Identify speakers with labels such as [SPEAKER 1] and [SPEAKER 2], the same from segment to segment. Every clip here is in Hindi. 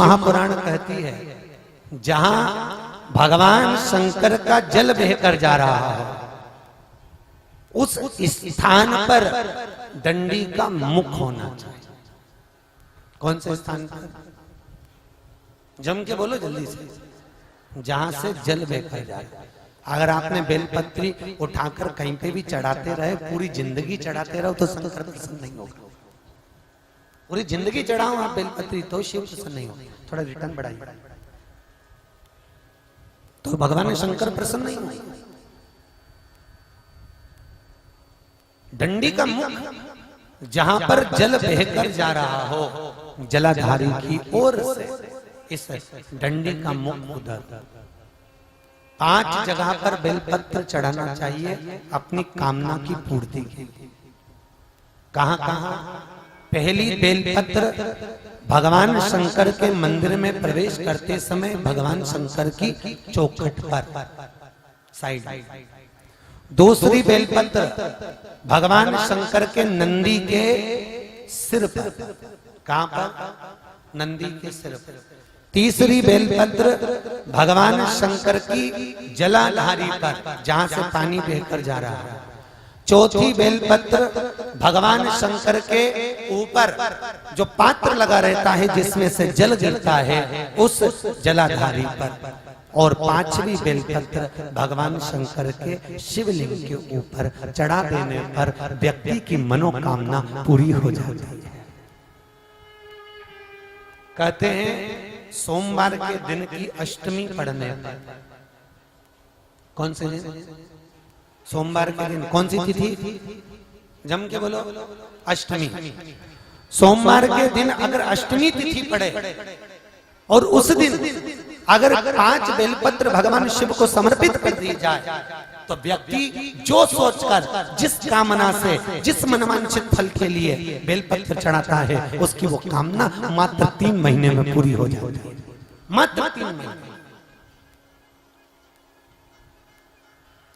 [SPEAKER 1] महापुराण कहती है जहां भगवान शंकर का जल बहकर जा रहा हो उस स्थान पर दंडी का मुख होना चाहिए। कौन से स्थान पर? जम के बोलो जल्दी से। जहां से जल बहकर जा रहा है। अगर आपने बेलपत्री उठाकर कहीं पे भी चढ़ाते रहे, पूरी जिंदगी चढ़ाते रहो तो शंकर प्रसन्न नहीं होगा। पूरी जिंदगी चढ़ाओ आप बेलपत्री तो शिव प्रसन्न नहीं होगा। थोड़ा रिटर्न बढ़ाइए तो भगवान शंकर प्रसन्न नहीं होगा। दंडी का मुख जहां पर जल बहकर जा रहा हो, जलाधारी की ओर से इस डंडी का मुख उधर 5 जगह पर बेलपत्र चढ़ाना चाहिए अपनी कामना की पूर्ति के लिए। कहां कहां? पहली बेलपत्र भगवान शंकर के मंदिर में प्रवेश करते समय भगवान शंकर की चौखट पर साइड। दूसरी बेलपत्र भगवान शंकर के नंदी के सिर पर। कहां पर? नंदी के सिर पर। तीसरी बेलपत्र भगवान शंकर की जलाधारी पर जहां से पानी बहकर जा रहा है। चौथी बेलपत्र भगवान शंकर के ऊपर जो पात्र लगा रहता है जिसमें से जल गिरता है उस जलाधारी पर। और 5वीं बेलपत्र भगवान शंकर के शिवलिंग के ऊपर चढ़ा देने पर व्यक्ति की मनोकामना पूरी हो जाती है। कहते हैं सोमवार के दिन की अष्टमी पड़ने पर। कौन से दिन? सोमवार के दिन। कौन सी तिथि? जम के बोलो। अष्टमी। सोमवार के दिन अगर अष्टमी तिथि पड़े और उस दिन अगर 5 बेलपत्र भगवान शिव को समर्पित कर दी जाए तो व्यक्ति जो सोचकर जिस कामना से जिस मनवांछित फल के लिए बेलपत्र चढ़ाता है उसकी वो कामना मात्र 3 महीने में पूरी हो जाती है। मात्र 3 महीने।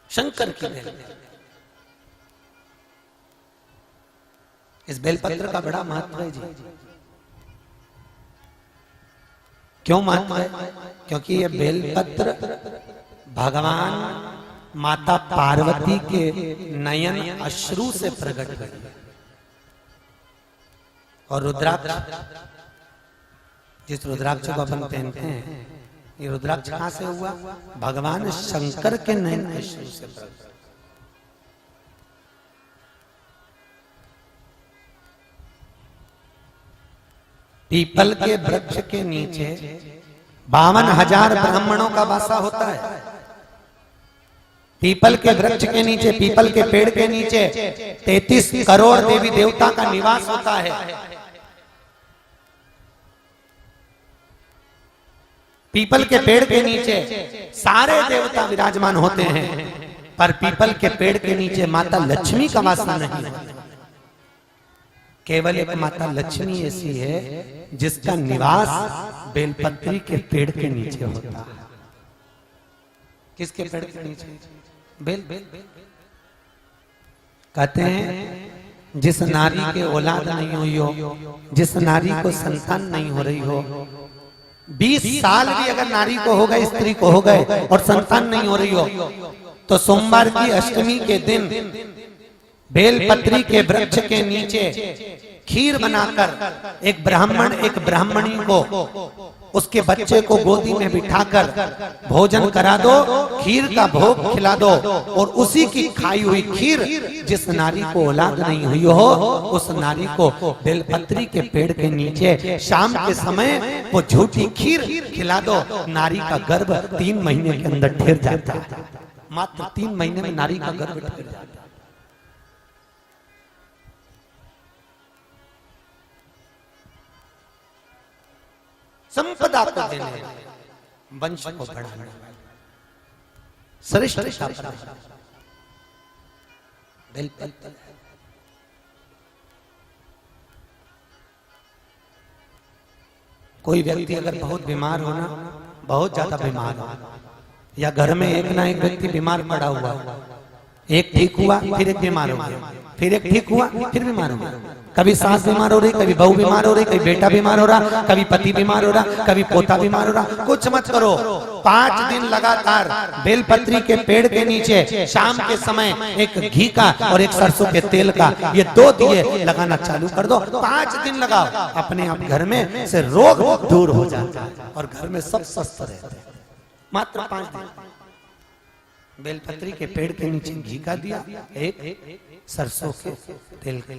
[SPEAKER 1] शंकर की बेल। इस बेलपत्र का बड़ा महत्व है जी। क्यों महत्व है? क्योंकि ये बेलपत्र भगवान माता पार्वती के नयन अश्रु से प्रकट हुई। और रुद्राक्ष, जिस रुद्राक्ष को अपन पहनते हैं, ये रुद्राक्ष कहां से हुआ? भगवान शंकर के नयन अश्रु से प्रकट। पीपल के वृक्ष के नीचे 52,000 ब्राह्मणों का वासा होता है। पीपल के वृक्ष के नीचे, पीपल के पेड़ के नीचे 33 करोड़ देवी देवता का निवास होता है। पीपल के पेड़ के नीचे सारे देवता विराजमान होते हैं, पर पीपल के पेड़ के नीचे माता लक्ष्मी का वासा नहीं है। केवल एक माता लक्ष्मी ऐसी है जिसका निवास बेलपत्री के पेड़ के नीचे होता है। किसके पेड़ के नीचे? बेल। कहते हैं जिस नारी के औलाद नहीं हुई हो, जिस नारी को संतान नहीं हो रही हो, 20 साल भी अगर नारी को हो गए, स्त्री को हो गए और संतान नहीं हो रही हो, तो सोमवार की अष्टमी के दिन बेलपत्री के वृक्ष के नीचे खीर बनाकर एक ब्राह्मण एक ब्राह्मणी को उसके बच्चे को गोदी में बिठाकर भोजन करा दो, खीर का भोग खिला दो, और उसी की खाई हुई खीर जिस नारी को औलाद नहीं हुई हो उस नारी को बेलपत्री के पेड़ के नीचे शाम के समय वो झूठी खीर खिला दो। नारी का गर्भ 3 महीने के अंदर ठहर जाता है। मात्र 3 महीने में नारी का गर्भ ठहर जाता है। संपदा को देने, वंश को बढ़ाने, श्रेष्ठता पर बेलपत्र। कोई व्यक्ति अगर बहुत बीमार हो ना, बहुत ज्यादा बीमार हो, या घर में एक ना एक व्यक्ति बीमार पड़ा हुआ, एक ठीक हुआ फिर एक बीमार हो गया, फिर एक ठीक हुआ, फिर बीमार हो गया। कभी सास बीमार हो रही, कभी बहू बीमार हो रही, कभी बेटा बीमार हो रहा, कभी पति बीमार हो रहा, कभी पोता बीमार हो रहा। कुछ मत करो, 5 दिन लगातार बेलपत्री के पेड़ के नीचे शाम के समय एक घी का और एक सरसों के तेल का ये 2 दिए लगाना चालू कर दो। 5 दिन लगाओ, अपने आप घर में से रोग दूर हो जाता है और घर में सब स्वस्थ रहते हैं। मात्र 5 दिन बेलपत्री के पेड़ के नीचे घी का दिया, एक सरसों के तेल के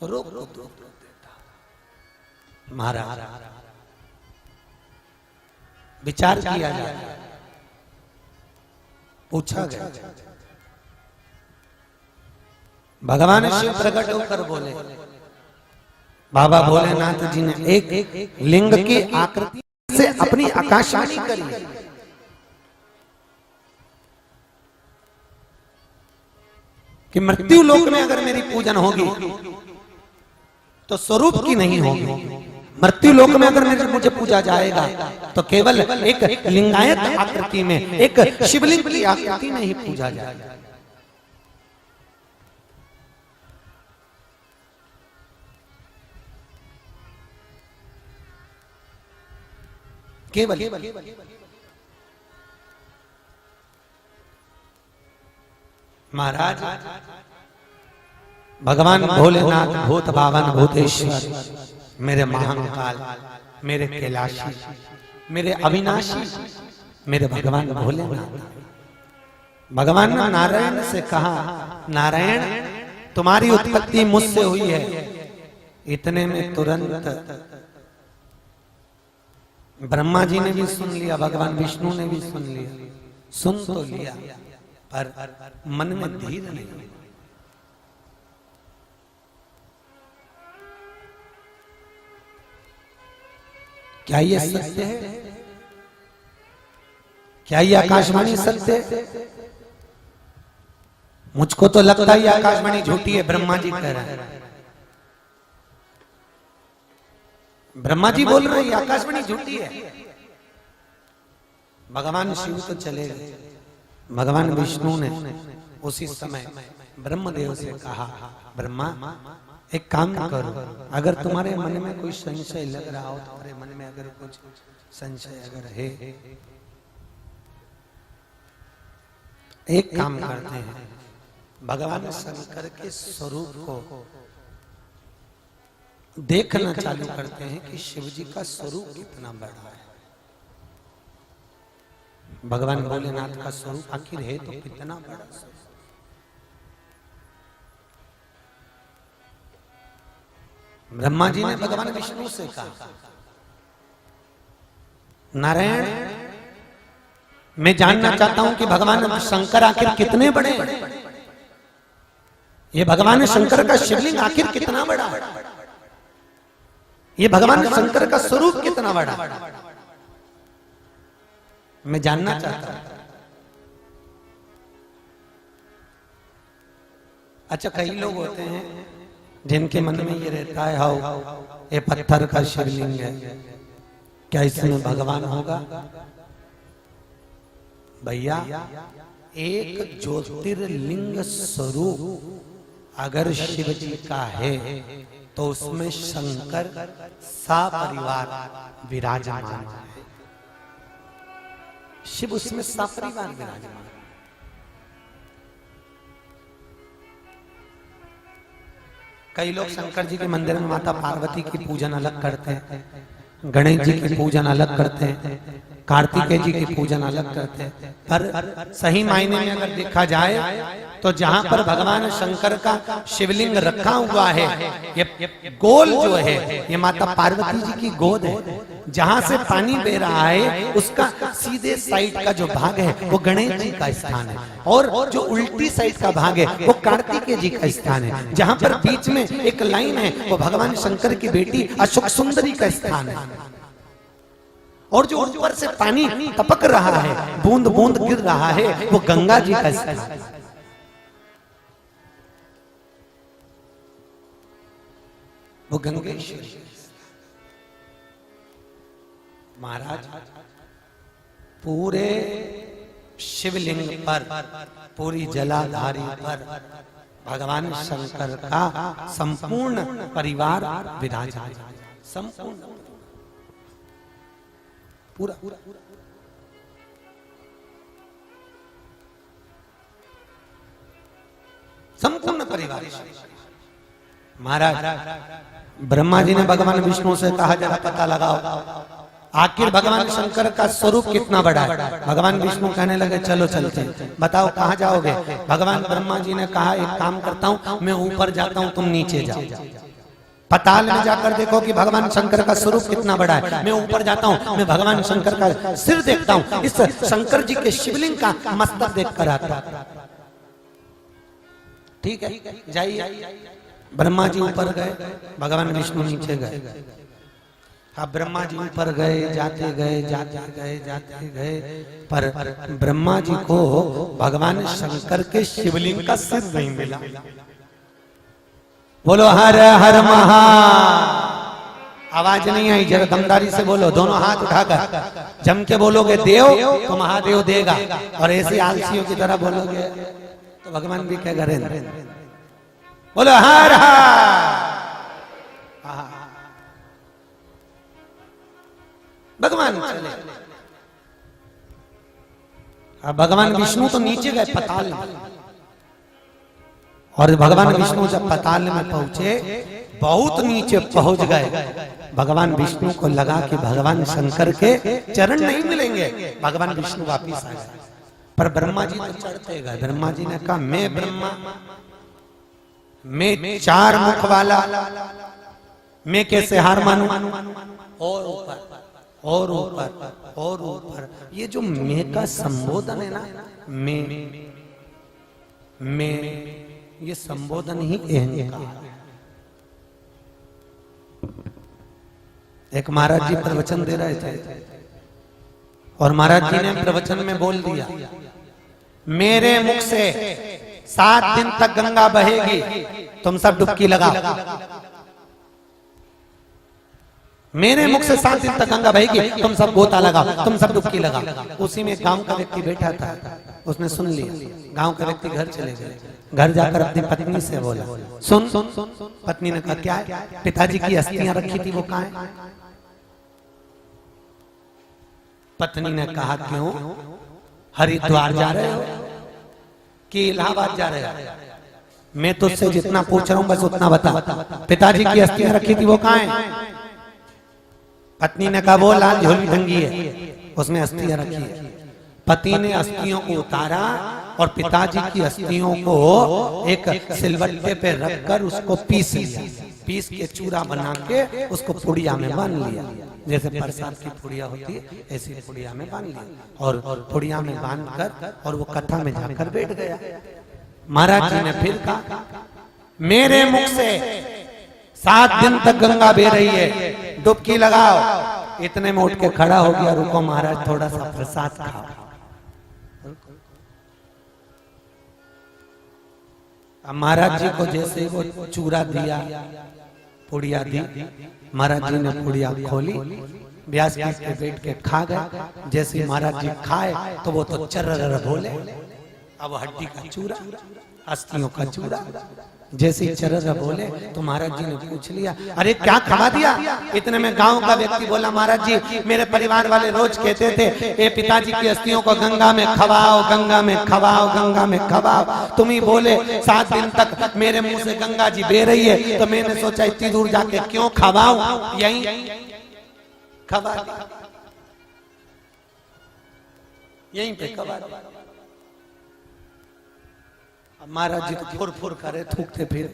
[SPEAKER 1] रोग को दूर देता। महाराज विचार किया जाए, पूछा गया, भगवान शिव प्रकट होकर बोले, बाबा भोलेनाथ जी ने एक लिंग की आकृति से अपनी आकाशवाणी करी कि मृत्यु लोक में अगर मेरी पूजन होगी तो स्वरूप की नहीं होगी। मृत्यु लोक में अगर मुझे पूजा जाएगा तो केवल एक लिंगायत आकृति में, एक शिवलिंग की आकृति में ही पूजा जाएगा। केवल महाराज भगवान भोलेनाथ भूत भावन भूतेश्वर, मेरे महाकाल, मेरे कैलाशी, मेरे अविनाशी, मेरे भगवान भोलेनाथ। भगवान ने नारायण से कहा, नारायण तुम्हारी उत्पत्ति मुझसे हुई है। इतने में तुरंत ब्रह्मा जी ने भी सुन लिया, भगवान विष्णु ने भी सुन लिया। सुन तो लिया पर मन में धीर नहीं। क्या ये सत्य है? क्या ये आकाशवाणी सत्य है? मुझको तो लगता है ये आकाशवाणी झूठी है। ब्रह्मा जी कह रहे हैं, ब्रह्मा जी बोल रहे हैं आकाशवाणी झूठी है। भगवान शिव तो चले गए। भगवान विष्णु ने उसी समय ब्रह्मदेव से कहा, ब्रह्मा एक काम करो, अगर तुम्हारे मन में कोई संशय लग रहा हो, तुम्हारे मन में अगर कुछ संशय अगर है, एक काम करते हैं, भगवान शंकर के स्वरूप को देखना चालू करते हैं कि शिव जी का स्वरूप कितना बड़ा है। भगवान भोलेनाथ का स्वरूप आखिर है तो कितना बड़ा। ब्रह्मा जी ने भगवान विष्णु से कहा, नारायण मैं जानना चाहता हूं कि भगवान शंकर आखिर कितने बड़े हैं। ये भगवान शंकर का शिवलिंग आखिर कितना बड़ा है। ये भगवान शंकर का स्वरूप कितना बड़ा है, मैं जानना चाहता हूं। अच्छा, कई लोग होते हैं जिनके मन में ये रहता है, हाउ ये पत्थर का शिवलिंग है, क्या इसमें भगवान होगा? भैया, एक ज्योतिर्लिंग स्वरूप अगर शिव जी का है तो उसमें शंकर सपरिवार विराजमान है। शिव उसमें सपरिवार विराजमान। कई लोग शंकर जी के मंदिर में माता पार्वती की पूजन अलग करते हैं, गणेश जी की पूजन अलग करते हैं, कार्तिकेय जी की पूजन अलग करते हैं। पर सही मायने में अगर देखा जाए तो जहां पर भगवान शंकर का शिवलिंग रखा हुआ है, ये गोल जो है ये माता पार्वती जी की गोद है। जहां से पानी बह रहा है उसका सीधे साइड का जो भाग है वो गणेश जी का स्थान है, और जो उल्टी साइड का भाग है वो कार्तिकेय जी का स्थान है। जहां पर बीच में एक लाइन है वो भगवान शंकर की बेटी अशोक सुंदरी का स्थान है, और जो ऊपर से पानी टपक रहा है, बूंद बूंद गिर रहा है, वो गंगा जी का स्थान है। वो गंगेश्वरी। महाराज पूरे शिवलिंग पर, पूरी जलाधारी पर भगवान शंकर का संपूर्ण परिवार विराजमान, संपूर्ण पूरा संपूर्ण परिवार। महाराज ब्रह्मा जी ने भगवान विष्णु से कहा जरा पता लगाओ आखिर भगवान शंकर का स्वरूप कितना बड़ा है। भगवान विष्णु कहने लगे चलो चलते, बताओ कहाँ जाओगे। भगवान ब्रह्मा जी ने कहा एक काम करता हूँ, मैं ऊपर जाता हूँ, तुम नीचे जाओ, पताल में जाकर देखो कि भगवान शंकर का स्वरूप कितना बड़ा है। मैं ऊपर जाता हूँ, मैं भगवान शंकर का सिर देखता हूँ, इस शंकर जी के शिवलिंग का मस्तक देख कर आता। ठीक है जाइए। ब्रह्मा जी ऊपर गए, भगवान विष्णु नीचे गए। अब ब्रह्मा जी ऊपर गए, जाते गए, पर ब्रह्मा जी को भगवान शंकर के शिवलिंग का सिर नहीं मिला। बोलो हर हर महा। आवाज नहीं आई, जरा दमदारी से बोलो, दोनों हाथ उठाकर जम के बोलोगे देव तो महादेव देगा, और ऐसे आलसियों की तरह बोलोगे तो भगवान भी क्या करें। बोलो हर हर। भगवान चले। अब भगवान विष्णु तो नीचे गए पताल में, और भगवान विष्णु जब पताल में पहुंचे, बहुत नीचे पहुंच गए। भगवान विष्णु को लगा कि भगवान शंकर के चरण नहीं मिलेंगे, भगवान विष्णु वापिस आ गए। पर ब्रह्मा जी तो चढ़ते गए। ब्रह्मा जी ने कहा मैं ब्रह्मा, मैं चार मुख वाला, मैं कैसे हार मानूं। और ऊपर और ऊपर और ऊपर, ये जो मैं का संबोधन है ना, मैं ये संबोधन ही अहंकार। एक महाराज जी प्रवचन दे रहे थे, और महाराज जी ने प्रवचन में बोल दिया मेरे मुख से 7 दिन तक गंगा बहेगी, तुम सब डुबकी लगाओ। मेरे मुख से 7 दिन तक गंगा बहेगी, तुम सब गोता लगाओ, तुम सब डुबकी लगाओ। उसी में गांव का व्यक्ति बैठा था, उसने सुन लिया। गांव का व्यक्ति घर चले गए। घर जाकर अपनी पत्नी से बोला सुन। पत्नी ने कहा क्या है। पिताजी की अस्थियां रखी थी वो कहाँ है। पत्नी ने कहा क्यों, हरिद्वार जा रहे हो कि इलाहाबाद जा रहे हो। मैं तुझसे जितना पूछ रहा हूं बस उतना बता। पिताजी की अस्थियां रखी थी वो कहाँ है। पत्नी ने कहा वो लाल झोली टंगी है, उसमें अस्थियां रखी है। पति ने अस्थियों को उतारा और पिताजी की अस्थियों को एक सिलबट्टे पे रखकर उसको पीस लिया। पीस के चूरा बना के उसको पुड़िया में बांध लिया, जैसे प्रसाद की पुड़िया होती है ऐसी पुड़िया में बांध लिया, और पुड़िया में बांध कर और वो कथा में जाकर बैठ गया। महाराज जी ने फिर कहा मेरे मुख से 7 दिन तक गंगा बह रही है, डुबकी लगाओ। इतने में उठ के खड़ा हो गया, रुको महाराज थोड़ा सा प्रसाद खाओ। महाराज जी को जैसे वो चूरा दिया, पुड़िया दी, महाराज जी ने पुड़िया खोली, ब्यास पीस के बैठ के खा गए। जैसे महाराज जी खाए तो वो तो चर्र बोले। अब हड्डी का चूरा, अस्थियों का चूरा, जैसे ही चर्र बोले तो महाराज जी ने पूछ लिया अरे क्या खवा दिया। इतने में गांव का व्यक्ति बोला महाराज जी मेरे परिवार वाले रोज कहते थे ए पिताजी की अस्थियों को गंगा में खवाओ, गंगा में खवाओ, गंगा में खवाओ। तुम ही बोले 7 दिन तक मेरे मुंह से गंगा जी बह रही है, तो मैंने सोचा इतनी दूर जाके क्यों खवाऊं, यहीं खवा, यहीं पे खवा। महाराज जी तो फुर फुर करे, थूकते फिर।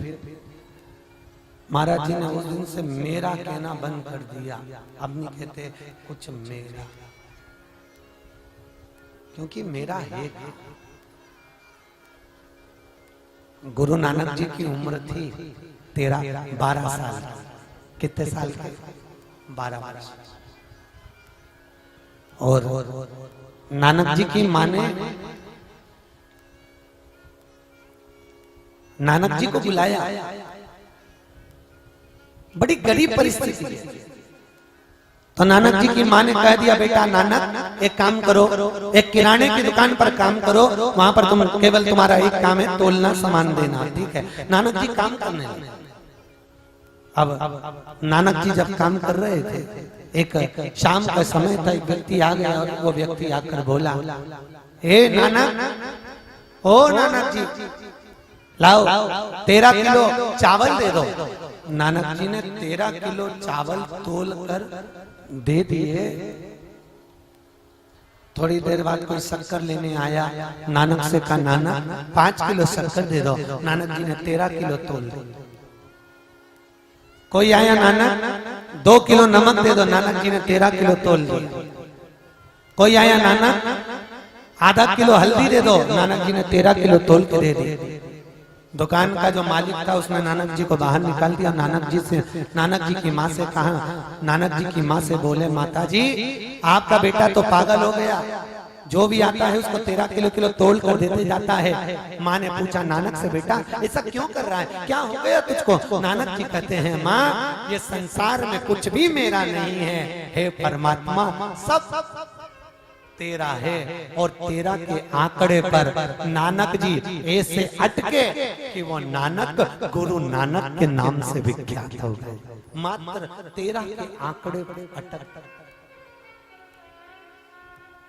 [SPEAKER 1] महाराज जी ने उस दिन से मेरा कहना बंद कर दिया। अब नहीं कहते कुछ मेरा, क्योंकि मेरा है। गुरु नानक जी की उम्र थी 12 साल। कितने साल के? 12 वर्ष। और नानक जी की माने नानक जी को बुलाया, बड़ी गरीब परिस्थिति है। तो नानक जी की माँ ने कह दिया, बेटा नानक एक काम करो, एक किराने की दुकान पर काम करो, वहां पर तुम केवल तुम्हारा एक काम है, तोलना सामान देना, ठीक है। नानक जी काम करने लगे। अब नानक जी जब काम कर रहे थे, एक शाम का समय था, एक व्यक्ति आ गया और वो व्यक्ति आकर बोला, हे नानक, ओ नानक जी, लाओ 13 किलो चावल दे दो। नानक जी ने 13 किलो चावल तोल कर दे दिए। थोड़ी देर बाद कोई शक्कर लेने आया, नानक से कहा, नानक 5 किलो शक्कर दे दो। नानक जी ने 13 किलो तोल दी। कोई आया, नानक 2 किलो नमक दे दो। नानक जी ने 13 किलो तोल दिया। कोई आया, नानक आधा किलो हल्दी दे दो। नानक जी ने 13 किलो तोल के दे दी। दुकान का जो मालिक था उसने नानक जी को बाहर निकाल दिया। नानक जी की माँ से कहा, नानक जी की माँ से बोले, माता जी आपका बेटा तो पागल हो गया, जो भी आता है उसको 13 किलो तोल कर देते जाता है। माँ ने पूछा नानक से, बेटा ऐसा क्यों कर रहा है, क्या हो गया तुझको? नानक जी कहते हैं, माँ ये संसार में कुछ भी मेरा नहीं है, हे परमात्मा सब तेरा है। और 13 के आंकड़े पर नानक जी ऐसे अटके कि वो नानक गुरु नानक के नाम से विख्यात हो गए। मात्र 13 के आंकड़े पर अटक,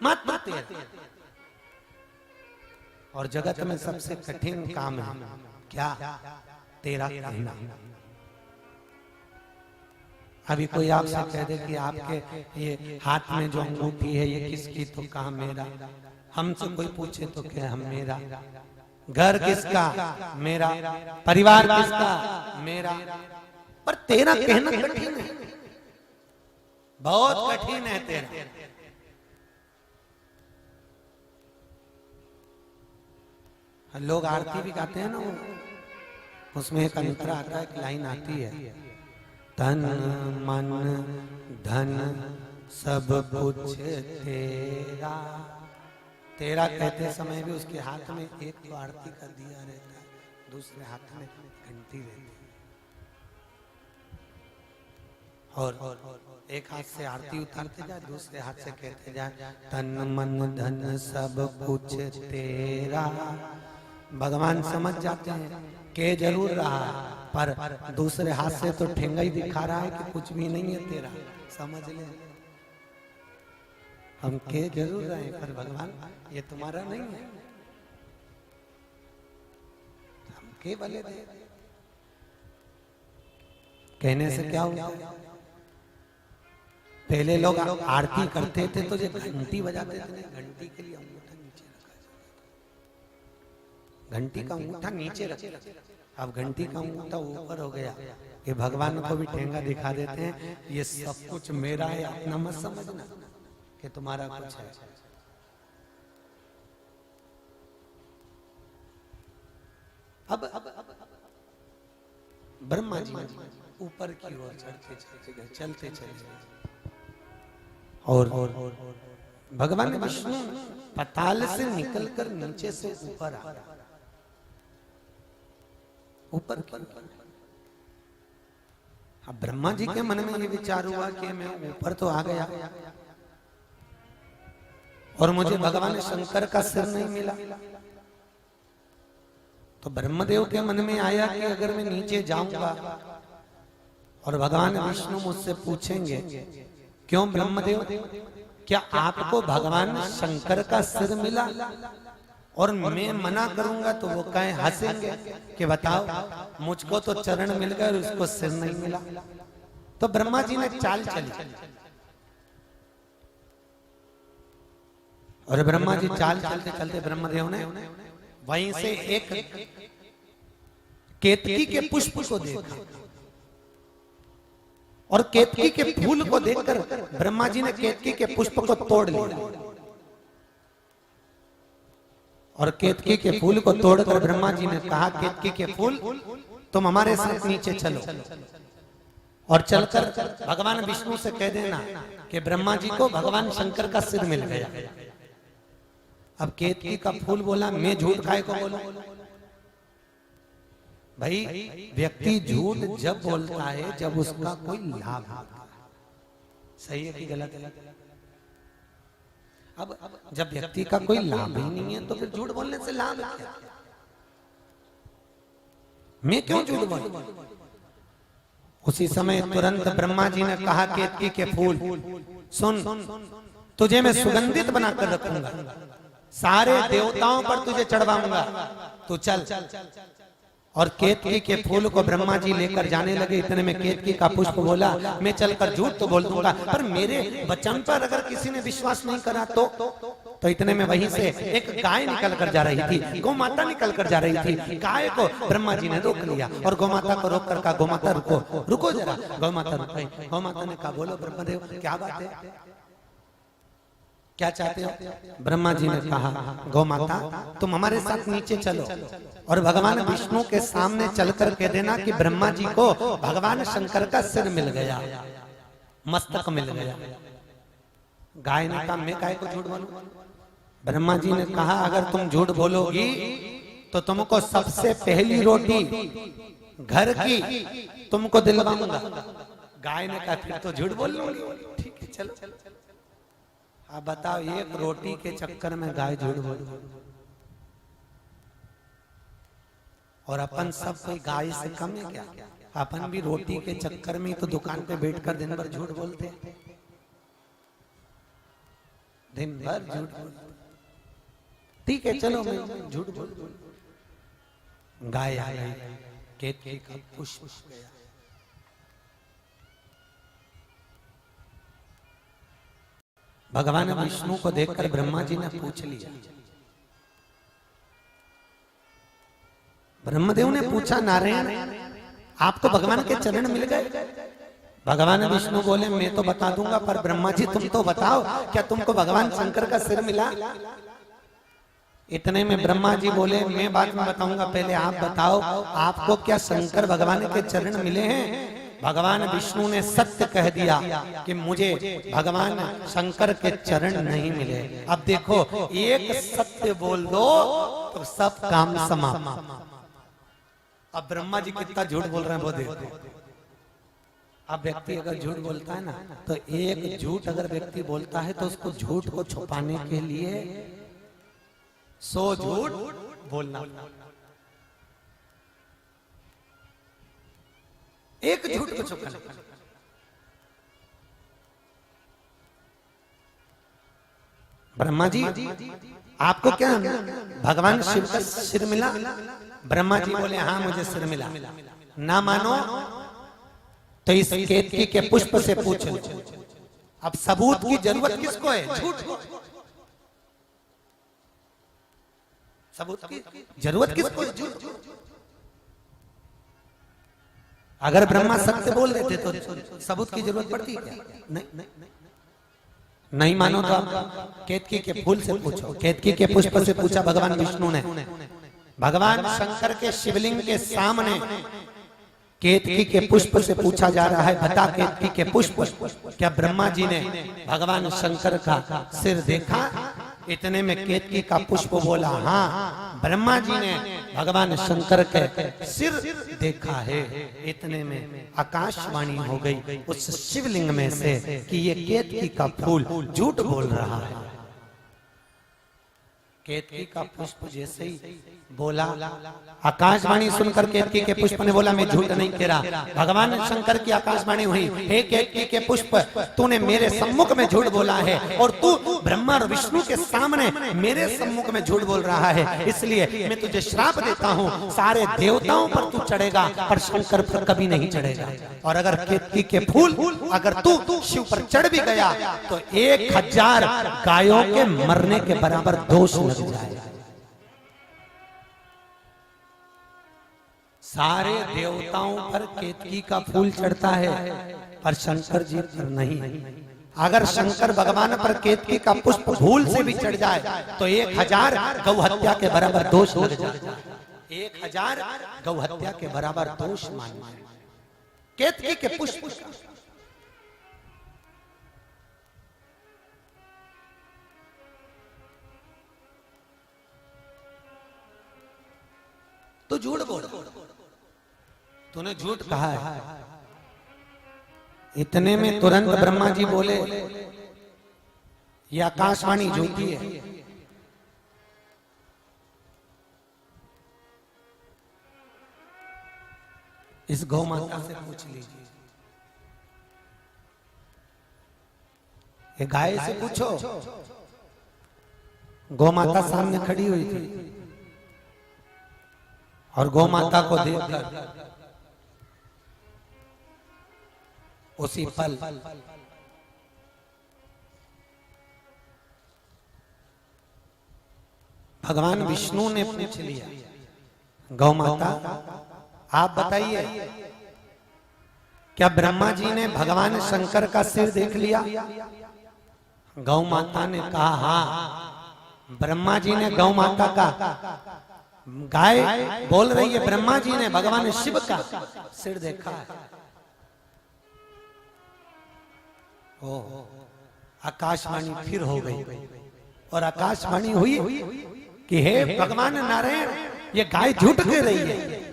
[SPEAKER 1] मात्र 13। और जगत में सबसे कठिन काम है क्या? 13 कहना। अभी कोई आपसे कह दे कि आपके ये हाथ में जो अंगूठी है ये किसकी, तो कहा मेरा। हमसे कोई पूछे तो क्या हम मेरा। घर किसका? मेरा। परिवार किसका? मेरा। पर 13 कहना कठिन है, बहुत कठिन है 13। लोग आरती भी गाते हैं ना, उसमें एक अंतरा आता है, एक लाइन आती है, तन मन धन सब कुछ तेरा। तेरा कहते समय भी उसके हाथ में एक तो आरती का दिया रहता है, दूसरे हाथ में घंटी रहती है, और एक हाथ से आरती उतारते जाए, दूसरे हाथ से कहते जाए, तन मन धन सब कुछ तेरा। भगवान समझ जाते हैं के जरूर रहा, पर दूसरे हाथ से तो ठेंगा ही दिखा रहा है कि कुछ भी नहीं है तेरा, समझ ले। हम के जरूर रहे, पर भगवान ये तुम्हारा नहीं है, हम के भले दे। कहने से क्या हुआ? पहले लोग आरती करते थे तो जब घंटी बजाते थे, घंटी के लिए अंगूठा नीचे रखा जाता, घंटी का अंगूठा नीचे रखा। अब घंटी का अंगूठा ऊपर हो गया, ये भगवान को भी ठेंगा दिखा देते हैं, ये सब कुछ मेरा है, अपना मत समझना कि तुम्हारा कुछ है। अब ब्रह्मा जी ऊपर की ओर चलते चले और भगवान विष्णु पाताल से निकलकर नीचे से ऊपर आ रहा, ऊपर। अब ब्रह्मा जी के मन में ये विचार हुआ कि मैं ऊपर तो आ गया और मुझे भगवान शंकर का सिर नहीं मिला, तो ब्रह्मदेव के मन में आया कि अगर मैं नीचे जाऊंगा और भगवान विष्णु मुझसे पूछेंगे, क्यों ब्रह्मदेव, क्या आपको भगवान शंकर का सिर मिला? और मैं मना करूंगा तो वो कहें, हंसेंगे कि बताओ मुझको तो चरण मिल गए और उसको सिर नहीं मिला। तो ब्रह्मा जी ने चाल चली, और ब्रह्मा जी चाल चलते चलते ब्रह्मदेव ने वहीं से एक केतकी के पुष्प को देखा, और केतकी के फूल को देखकर ब्रह्मा जी ने केतकी के पुष्प को तोड़ लिया, और केतकी के फूल को तोड़कर ब्रह्मा जी ने कहा, केतकी के फूल तुम हमारे साथ नीचे चलो, और चलकर भगवान विष्णु से कह देना कि ब्रह्मा जी को भगवान शंकर का सिर मिल गया। अब केतकी का फूल बोला, मैं झूठ काहे को बोलूं? भाई व्यक्ति झूठ जब बोलता है जब उसका कोई लाभ होता है। सही है कि गलत है? अब जब व्यक्ति का कोई लाभ ही नहीं है तो फिर झूठ बोलने से लाभ क्या? मैं क्यों झूठ बोलूं? उसी समय तुरंत ब्रह्मा जी ने कहा केतकी के फूल सुन, तुझे मैं सुगंधित बनाकर रखूंगा, सारे देवताओं पर तुझे चढ़वाऊंगा, तू चल। और केतकी के फूल को ब्रह्मा जी लेकर जाने लगे। इतने में केतकी का पुष्प बोला, मैं चलकर झूठ तो बोल दूंगा, पर मेरे वचन पर अगर किसी ने विश्वास नहीं करा तो इतने में वहीं से एक गाय निकल कर जा रही थी, गौ माता निकल कर जा रही थी। गाय को ब्रह्मा जी ने रोक लिया और गौ माता को रोक कर कहा, गौ माता रुको, रुको जरा। गौ माता रुक गई। गौ माता ने कहा, बोलो ब्रह्मदेव, क्या बात है, क्या चाहते हो? ब्रह्मा जी ने कहा, गौ माता तुम हमारे साथ नीचे चलो और भगवान विष्णु के सामने चलकर कह देना कि ब्रह्मा जी को भगवान शंकर का सिर मिल गया, मस्तक मिल गया। गाय ने कहा, मैं गाय को झूठ बोलूं? ब्रह्मा जी ने कहा, अगर तुम झूठ बोलोगी तो तुमको सबसे पहली रोटी घर की तुमको दिलवाऊंगा। गाय ने कहा, फिर तो झूठ बोल लूंगी। ठीक है, चलो। आप बताओ, एक रोटी के चक्कर में गाय झूठ बोल? और अपन सब कोई गाय से कम है क्या? अपन भी रोटी के चक्कर में तो दुकान पे बैठकर दिन भर झूठ बोलते हैं, दिन भर झूठ बोलते। ठीक है, चलो मैं झूठ बोल। गाय आ गई, केतकी का पुष्प गया। भगवान विष्णु को देखकर ब्रह्मा जी ने पूछ लिया। ब्रह्मदेव ने पूछा, नारायण आपको भगवान के चरण मिल गए? भगवान विष्णु बोले, मैं तो बता दूंगा, पर ब्रह्मा जी तुम तो बताओ, क्या तुमको भगवान शंकर का सिर मिला? इतने में ब्रह्मा जी बोले, मैं बाद में बताऊंगा, पहले आप बताओ, आपको क्या शंकर भगवान के चरण मिले हैं? भगवान विष्णु ने सत्य कह दिया कि मुझे भगवान शंकर के चरण नहीं मिले। अब देखो, एक सत्य बोल दो तो सब काम समाप्त। अब ब्रह्मा जी कितना झूठ बोल रहे हैं वो देखो। अब व्यक्ति अगर झूठ बोलता है ना, तो एक झूठ अगर व्यक्ति बोलता है तो उसको झूठ को छुपाने के लिए 100 झूठ बोलना। एक झूठ को छुपाने। ब्रह्मा जी आपको क्या भगवान शिव का सिर मिला? ब्रह्मा जी बोले, हाँ मुझे सिर मिला। ना मानो तो इस केतकी के पुष्प से पूछ लो। अब सबूत की जरूरत किसको है? झूठ। सबूत की जरूरत किसको है? झूठ। अगर ब्रह्मा सत्य बोल देते तो सबूत की जरूरत पड़ती क्या? नहीं मानो तो आप केतकी के फूल से पूछो। केतकी के पुष्प से पूछा भगवान विष्णु ने। भगवान शंकर के शिवलिंग के सामने केतकी के पुष्प से पूछा जा रहा है, बता केतकी के पुष्प, क्या ब्रह्मा जी ने भगवान शंकर का सिर देखा? इतने में केतकी का पुष्प बोला, हाँ ब्रह्मा जी ने भगवान शंकर के सिर देखा है। इतने में आकाशवाणी हो गई उस शिवलिंग में से कि ये केतकी का फूल झूठ बोल रहा है। केतकी का पुष्प जैसे ही बोला, आकाशवाणी सुनकर केतकी के पुष्प ने बोला, मैं झूठ नहीं कह रहा। भगवान शंकर की आकाशवाणी हुई, हे केतकी के पुष्प, तूने मेरे सम्मुख में झूठ बोला है और तू ब्रह्मा और विष्णु के सामने मेरे सम्मुख में झूठ बोल रहा है, इसलिए मैं तुझे श्राप देता हूँ, सारे देवताओं पर तू चढ़ेगा पर शंकर पर कभी नहीं चढ़ेगा। और अगर केतकी के फूल अगर तू शिव पर चढ़ भी गया तो 1000 गायों के मरने के बराबर दोष लग जाएगा। सारे देवताओं पर केतकी का फूल चढ़ता है पर शंकर जी पर नहीं। अगर शंकर भगवान पर केतकी का पुष्प भूल से भी चढ़ जाए तो 1000 गौ हत्या के बराबर दोष लग जाए। 1000 गौ हत्या के बराबर दोष मानना है केतकी के पुष्प। तो झूठ बोल, तूने झूठ कहा है। इतने में तुरंत ब्रह्मा जी बोले, ये आकाशवाणी झूठी है। इस गौ माता से पूछ लीजिए, ये गाय से पूछो। गौ माता सामने खड़ी हुई थी और गौ माता को देखकर उसी पल भगवान विष्णु ने पूछ लिया, गौ माता आप बताइए, क्या ब्रह्मा जी ने भगवान शंकर का सिर देख लिया? गौ माता ने कहा हाँ, ब्रह्मा जी ने गौ माता का, गाय बोल रही है ब्रह्मा जी ने भगवान शिव का सिर देखा है। ओ आकाशवाणी फिर हो गई और आकाशवाणी हुई कि हे भगवान नारायण, ये गाय झूठ कह रही है,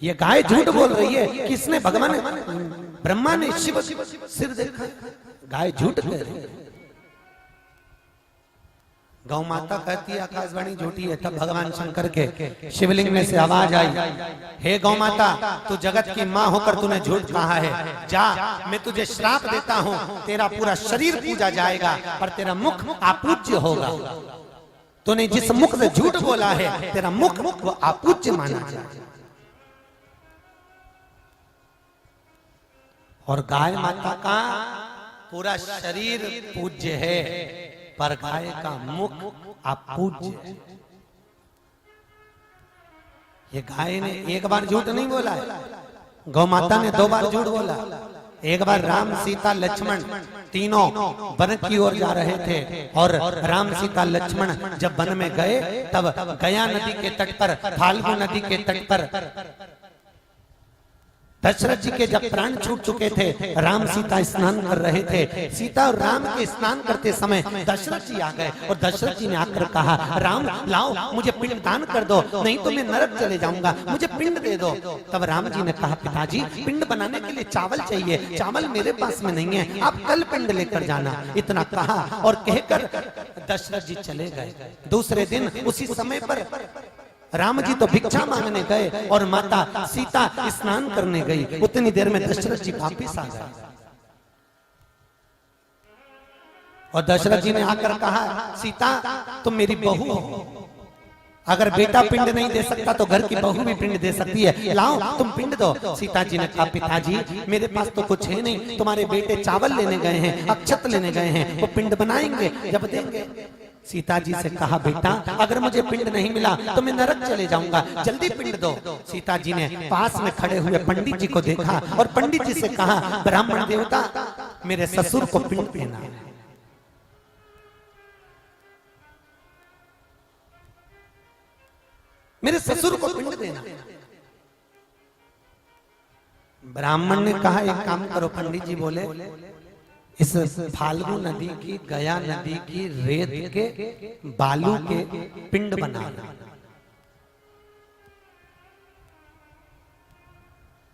[SPEAKER 1] ये गाय झूठ बोल रही है। किसने? भगवान ब्रह्मा ने शिव सिर देखा, गाय झूठ कह रही है। गौ माता कहती है आकाशवाणी झूठी है। तब भगवान शंकर के शिवलिंग में से आवाज आई, हे गौ माता, तू जगत की माँ होकर तूने झूठ कहा है, जा मैं तुझे श्राप देता हूँ, तेरा पूरा शरीर पूजा जाएगा पर तेरा मुख अपूज्य होगा। तूने जिस मुख से झूठ बोला है, तेरा मुख वो अपूज्य माना जाएगा। और गाय माता का पूरा शरीर पूज्य है पर गाय का मुख अपूज्य है। ये गाय ने एक बार झूठ नहीं बोला है, गौ माता ने 2 बार झूठ बोला। एक बार राम सीता लक्ष्मण तीनों वन की ओर जा रहे थे और राम सीता लक्ष्मण जब वन में गए तब गया नदी के तट पर, फाल्गु नदी के तट पर दशरथ जी के जब प्राण छूट चुके थे, राम सीता स्नान कर रहे थे। सीता और राम के स्नान करते समय दशरथ जी आ गए और दशरथ जी ने आकर कहा, राम लाओ मुझे पिंड दान कर दो, नहीं तो मैं नरक चले जाऊंगा, मुझे पिंड दे दो। तब राम जी ने कहा, पिताजी पिंड बनाने के लिए चावल चाहिए, चावल मेरे पास में नहीं है, आप कल पिंड लेकर जाना। इतना कहा और कहकर दशरथ जी चले गए। दूसरे दिन उसी समय पर राम जी तो भिक्षा मांगने गए और माता सीता स्नान करने गई। उतनी देर में दशरथ जी वापिस आ गए और दशरथ जी ने आकर कहा, सीता तुम मेरी बहू हो, अगर बेटा पिंड नहीं दे सकता तो घर की बहू भी पिंड दे सकती है, लाओ तुम पिंड दो। सीता जी ने कहा, पिताजी मेरे पास तो कुछ है नहीं, तुम्हारे बेटे चावल लेने गए हैं, अक्षत लेने गए हैं, वो पिंड बनाएंगे जब देंगे। सीता जी से कहा, बेटा अगर मुझे पिंड नहीं मिला तो मैं नरक चले जाऊंगा, जल्दी पिंड दो। सीता जी ने पास में खड़े हुए पंडित जी को देखा और पंडित जी से कहा, ब्राह्मण देवता मेरे ससुर को पिंड देना है। मेरे ससुर को पिंड देना। ब्राह्मण ने कहा, एक काम करो, पंडित जी बोले इस फाल्गु नदी की, गया नदी की रेत के बालू के पिंड बनाना।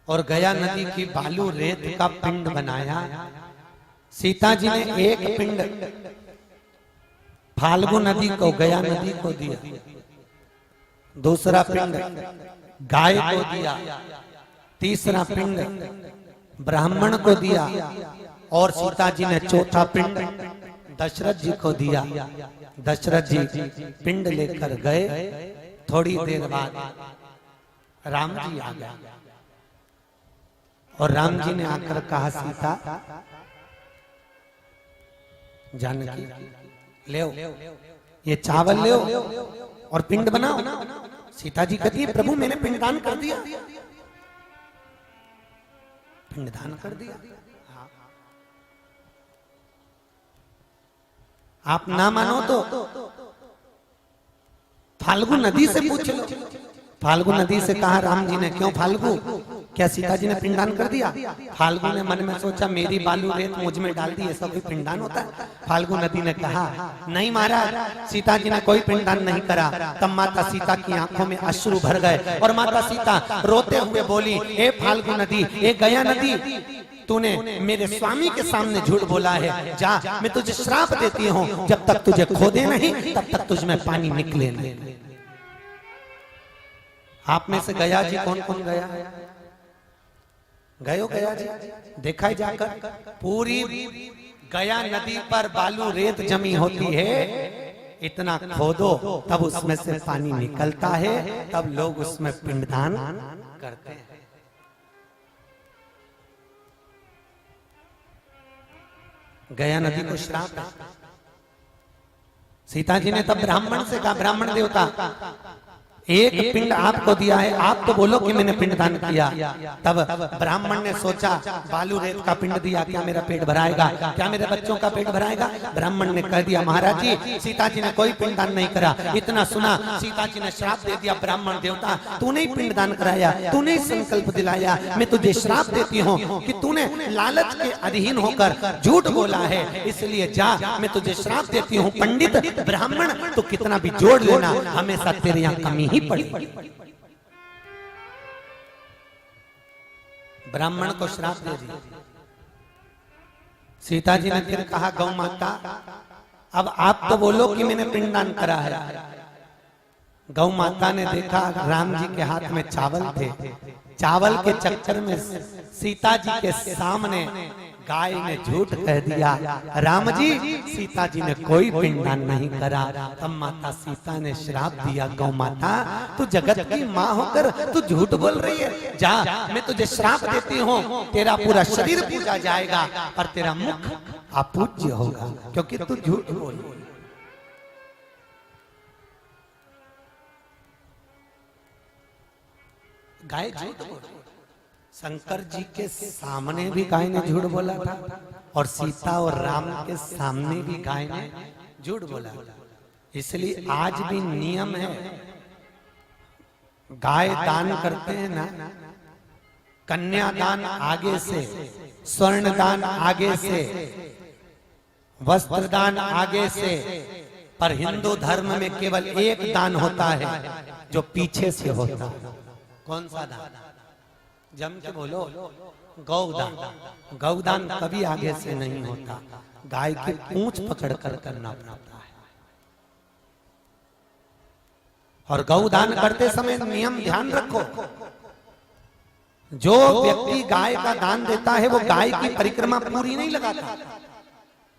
[SPEAKER 1] और गया नदी की बालू रेत का पिंड बनाया। सीता जी ने एक पिंड फाल्गु नदी को, गया नदी को दिया, दूसरा पिंड गाय को दिया, तीसरा पिंड ब्राह्मण को दिया और सीता जी ने चौथा पिंड दशरथ जी को दिया। दशरथ जी पिंड लेकर गए। थोड़ी देर बाद राम जी आ गए और राम जी ने आकर कहा, सीता जानकी ले ये चावल ले और पिंड बनाओ। सीता जी कहती है, प्रभु मैंने पिंडदान कर दिया, पिंडदान कर दिया। आप ना मानो तो फाल्गु नदी से पूछ लो। फाल्गु नदी से कहा राम जी ने, क्यों फाल्गु, क्या सीता जी ने पिंडदान कर दिया? फाल्गु ने मन में सोचा, मेरी बालू रेत मुझ में डाल दी, ऐसा कोई पिंडदान होता है? फाल्गु नदी ने कहा, नहीं महाराज, सीता जी ने कोई पिंडदान नहीं करा। तब माता सीता की आंखों में अश्रु भर गए और माता सीता रोते हुए बोली, ए फाल्गु नदी, ए गया नदी, तूने मेरे स्वामी के सामने झूठ बोला है, जा मैं तुझे श्राप देती हूँ, जब तक तुझे खोदे नहीं तब तक तुझ में पानी निकले नहीं। आप में से गया जी कौन कौन गया? गयो गया जी? देखा है जाकर? पूरी गया नदी पर बालू रेत जमी होती है, इतना खोदो तब उसमें से पानी निकलता है, तब लोग उसमें पिंडदान करते हैं। गया नदी को श्राप है। सीता जी ने तब ब्राह्मण से कहा, ब्राह्मण देवता एक पिंड आपको दिया है, आप तो बोलो कि मैंने पिंडदान किया। तब ब्राह्मण ने सोचा बालू रेत का पिंड दिया, क्या मेरा पेट भराएगा, क्या मेरे बच्चों का पेट भराएगा? ब्राह्मण ने कह दिया, महाराज जी सीता जी ने कोई पिंडदान नहीं करा। इतना सुना सीता जी ने श्राप दे दिया, ब्राह्मण देवता तूने ही पिंडदान कराया, तूने ही संकल्प दिलाया, मैं तुझे श्राप देती हूँ कि तूने लालच के अधीन होकर झूठ बोला है, इसलिए जा मैं तुझे श्राप देती हूँ। पंडित ब्राह्मण तो कितना भी जोड़ लेना, हमेशा तेरे यहाँ कमी ही पड़ी। ब्राह्मण को श्राप दे दिया। सीता जी ने फिर कहा, गौ माता अब आप तो बोलो कि मैंने पिंडदान करा है। गौ माता ने देखा राम जी के हाथ में चावल थे, चावल के चक्कर में सीता जी के सामने गाय ने झूठ कह दिया, राम जी सीता जी ने कोई पिंडदान नहीं करा। तब माता सीता ने श्राप दिया, गौ माता तू जगत की माँ होकर तू झूठ बोल रही है, जा मैं तुझे श्राप देती हूँ, तेरा पूरा शरीर पूजा जाएगा पर तेरा मुख अपूज्य होगा, क्योंकि तू झूठ बोल। गाय झूठ बोल, शंकर जी के सामने भी गाय ने झूठ बोला था और सीता और राम के सामने भी गाय ने झूठ बोला। इसलिए आज भी नियम है, गाय दान करते हैं ना, कन्यादान आगे से, स्वर्ण दान आगे से, वस्त्र दान आगे से, पर हिंदू धर्म में केवल एक दान होता है जो पीछे से होता है। कौन सा दान? जम के बोलो, गौदान। गौदान कभी आगे से नहीं होता, गाय की पूंछ पकड़ कर करना पड़ता है। और गौदान करते समय नियम ध्यान रखो, जो व्यक्ति गाय का दान देता है वो गाय की परिक्रमा पूरी नहीं लगाता,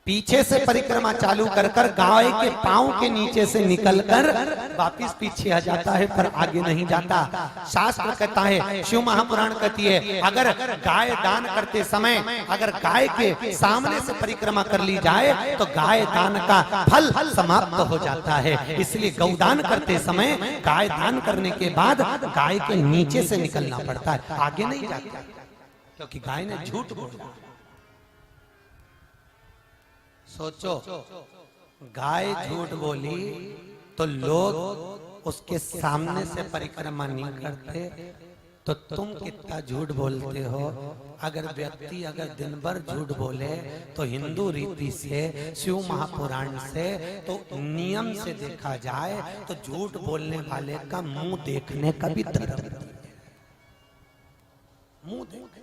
[SPEAKER 1] पीछे से परिक्रमा चालू कर कर गाय के पांव के नीचे से निकलकर वापिस पीछे आ जाता है, पर आगे नहीं जाता। शास्त्र कहता है, शिव महापुराण कहती है, अगर गाय दान करते समय अगर गाय के सामने से परिक्रमा कर ली जाए तो गाय दान का फल समाप्त हो जाता है। इसलिए गौदान करते समय गाय दान करने के बाद गाय के नीचे से निकलना पड़ता है, आगे नहीं जाता, क्योंकि गाय ने झूठ बोला। सोचो, गाय झूठ बोली तो लोग उसके सामने से परिक्रमा नहीं करते, तो तुम कितना झूठ बोलते हो। अगर व्यक्ति अगर दिन भर झूठ बोले तो हिंदू रीति से, शिव महापुराण से, तो नियम से देखा जाए तो झूठ बोलने वाले का मुंह देखने का भी धर्म है। मुंह देख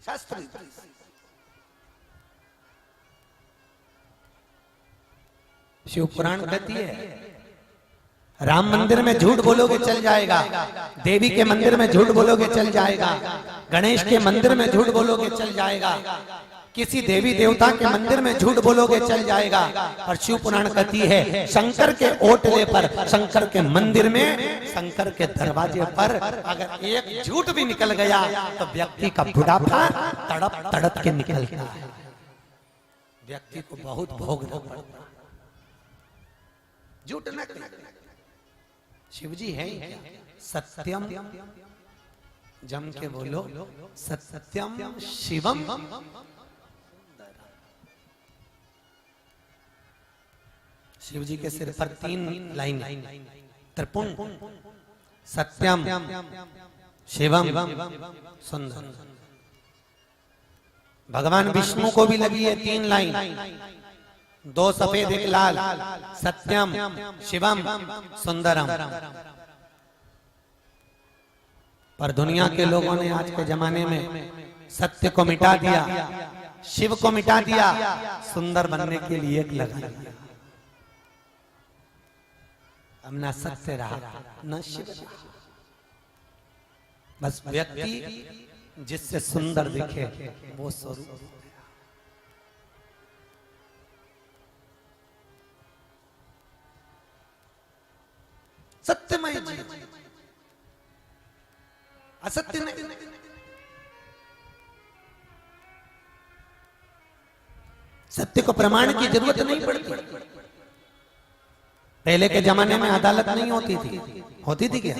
[SPEAKER 1] शास्त्र शिव पुराण कहती है, राम मंदिर में झूठ बोलोगे चल जाएगा, देवी के मंदिर में झूठ बोलोगे चल जाएगा, गणेश के मंदिर में झूठ बोलोगे चल जाएगा, किसी देवी देवता के मंदिर में झूठ बोलोगे चल जाएगा। और शिव पुराण कहती है, शंकर के ओटले पर, शंकर के मंदिर में, शंकर के दरवाजे पर अगर एक झूठ भी निकल गया तो व्यक्ति का बुढ़ापा तड़प तड़प के निकलता है, व्यक्ति को बहुत भोगना पड़ता है। झूठ न करना। शिव जी है सत्यम, जम के बोलो, सत्यम शिवम। शिव जी के सिर पर 3 लाइन, त्रिपुंड, सत्यम शिवम सुंदर। भगवान विष्णु को भी लगी है 3 लाइन, 2 सफेद 1 लाल, सत्यम शिवम सुंदरम। पर दुनिया के लोगों ने आज के जमाने में सत्य को मिटा दिया, शिव को मिटा दिया, सुंदर बनने के लिए एक लगा दिया। अब ना सत्य रहा ना शिव रहा, बस व्यक्ति जिससे सुंदर दिखे वो स्वरूप। सत्यमय जीवन, असत्य नहीं। सत्य को प्रमाण की जरूरत नहीं पड़ती। पहले के जमाने में अदालत नहीं होती थी क्या?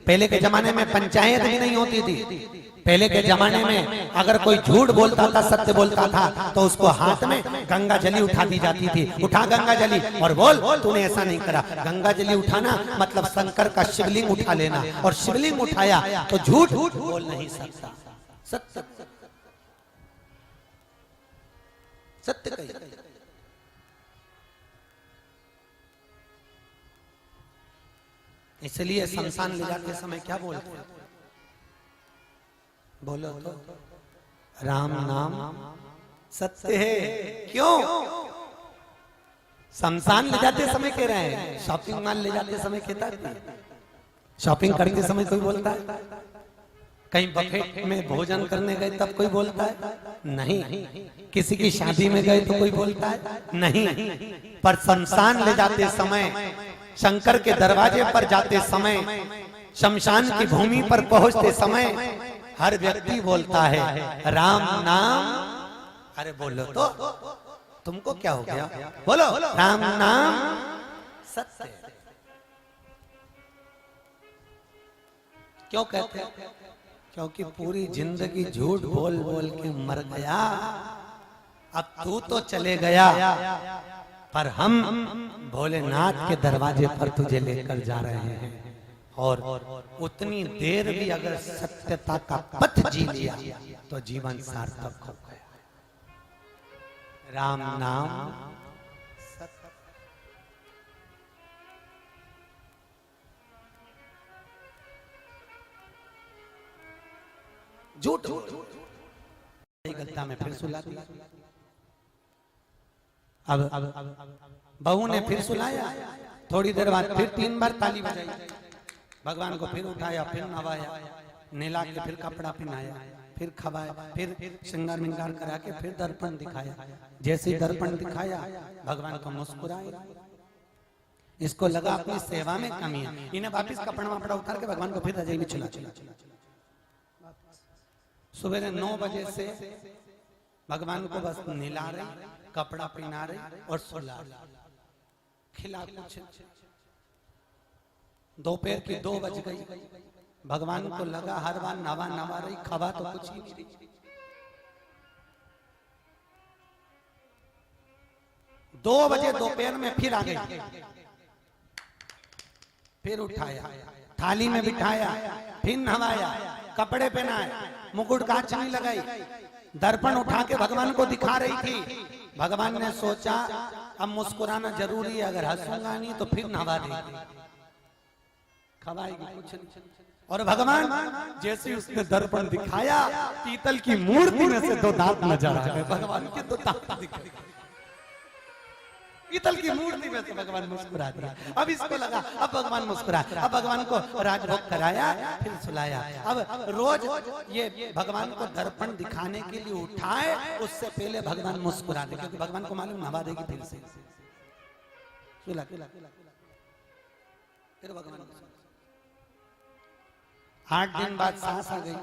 [SPEAKER 1] पहले के जमाने में पंचायत भी नहीं होती थी। पहले के जमाने में अगर कोई झूठ बोलता था, सत्य बोलता था, तो उसको हाथ में गंगा जली उठा दी जाती थी। उठा गंगा जली और बोल तूने ऐसा नहीं करा। गंगा जली उठाना मतलब शंकर का शिवलिंग उठा लेना, और शिवलिंग उठाया तो झूठ बोल नहीं सकता, सत्य सत्य कही। इसलिए शमशान ले जाते समय क्या बोलते हैं? बोलो तो राम नाम सत्य है। क्यों? शमशान ले जाते समय कह रहे हैं, शॉपिंग मॉल ले जाते समय कहता है। शॉपिंग करते समय कोई बोलता है? कहीं बफेट में भोजन करने गए तब कोई बोलता है? नहीं। किसी की शादी में गए तो कोई बोलता है? नहीं। पर शमशान ले जाते समय, शंकर के दरवाजे पर जाते समय, शमशान की भूमि पर पहुंचते समय हर व्यक्ति बोलता है राम नाम। अरे बोलो तो, तुमको क्या हो गया? बोलो राम नाम सत्य। क्यों कहते हैं? क्योंकि पूरी जिंदगी झूठ बोल बोल के मर गया। अब तू तो चले गया, पर हम भोलेनाथ के दरवाजे पर तुझे लेकर जा रहे हैं। और उतनी देर भी अगर सत्यता का पथ जी लिया तो जीवन सार्थक हो गया। राम नाम सत्य। झूठ गलता में फिर सुला दिया। अब बहू ने फिर सुलाया, थोड़ी देर बाद फिर 3 बार ताली बजाई, भगवान को फिर उठाया, फिर नवाया, नहला के फिर कपड़ा पहनाया, फिर खवाया, फिर श्रृंगार मिंगार करा के फिर दर्पण दिखाया। जैसे दर्पण दिखाया भगवान को मुस्कुराए। इसको लगा अपनी सेवा में कमी है, इन्हें वापिस कपड़ा वपड़ा उतार के भगवान को फिर रजाई में चला। सुबह 9 बजे से भगवान को बस नहला रही, कपड़ा पहना रही और सुला खिला कुछ। दोपहर की 2 बज गई, भगवान को लगा हर बार नवा नवा रही, खवा तो कुछ ही नहीं। 2 बजे दोपहर में फिर आ गई, फिर उठाया, थाली में बिठाया, फिर नवाया, कपड़े पहनाए, मुकुट कांचनी लगाई, दर्पण उठा के भगवान को दिखा रही थी। भगवान ने सोचा अब मुस्कुराना जरूरी है, अगर हंसूंगा नहीं तो फिर नवा देगी, खवाएगी कुछ नहीं। और भगवान जैसे उसने दर्पण दिखाया, पीतल की मूर्ति में से 2 दांत नजर आ गए। भगवान के 2 दांत दिखे, पीतल की मूर्ति में से भगवान मुस्कुरा दिया। अब इसको लगा अब भगवान मुस्कुरा, अब भगवान को राजभोग कराया, फिर सुलाया। अब रोज ये भगवान को दर्पण दिखाने के लिए उठाए, उससे पहले भगवान मुस्कुरा दे, क्योंकि भगवान को मालूम नवा देगी फिर से। सुला फिर भगवान 8 दिन बाद सास आ गई,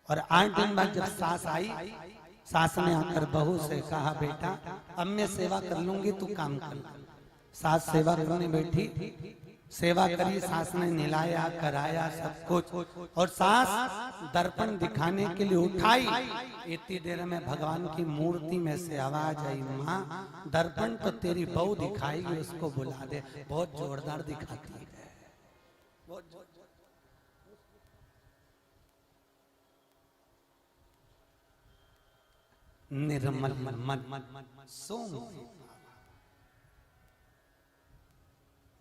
[SPEAKER 1] और 8 दिन बाद जब सास आई, सास ने आकर बहू से कहा बेटा अब मैं सेवा कर लूंगी, तू काम कर। सास सेवा करने बैठी, सेवा करी, सास ने नहलाया कराया सब कुछ, और सास दर्पण दिखाने के लिए उठाई। इतनी देर में भगवान की मूर्ति में से आवाज आई, माँ दर्पण तो तेरी बहू दिखाएगी, उसको बुला दे, बहुत जोरदार दिखाती है। निर्मल मन सोम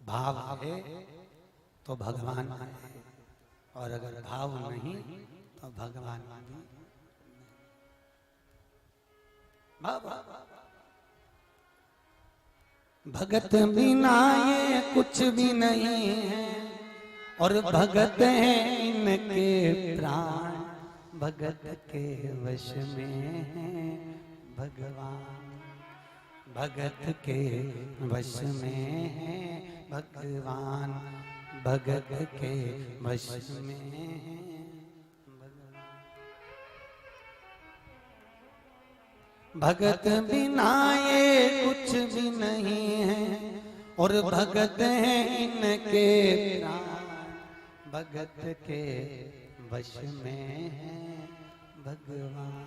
[SPEAKER 1] भाव है तो भगवान है, और अगर भाव नहीं तो भगवान भी भगत बिना ये कुछ भी नहीं है और भगत हैं इनके प्राण, भगत के वश में है भगवान, भगत के वश में है भगवान, भगत के वश में है भगवान। भगत बिना ये कुछ भी नहीं है और भगत हैं इनके प्राण, भगत के वश में है भगवान।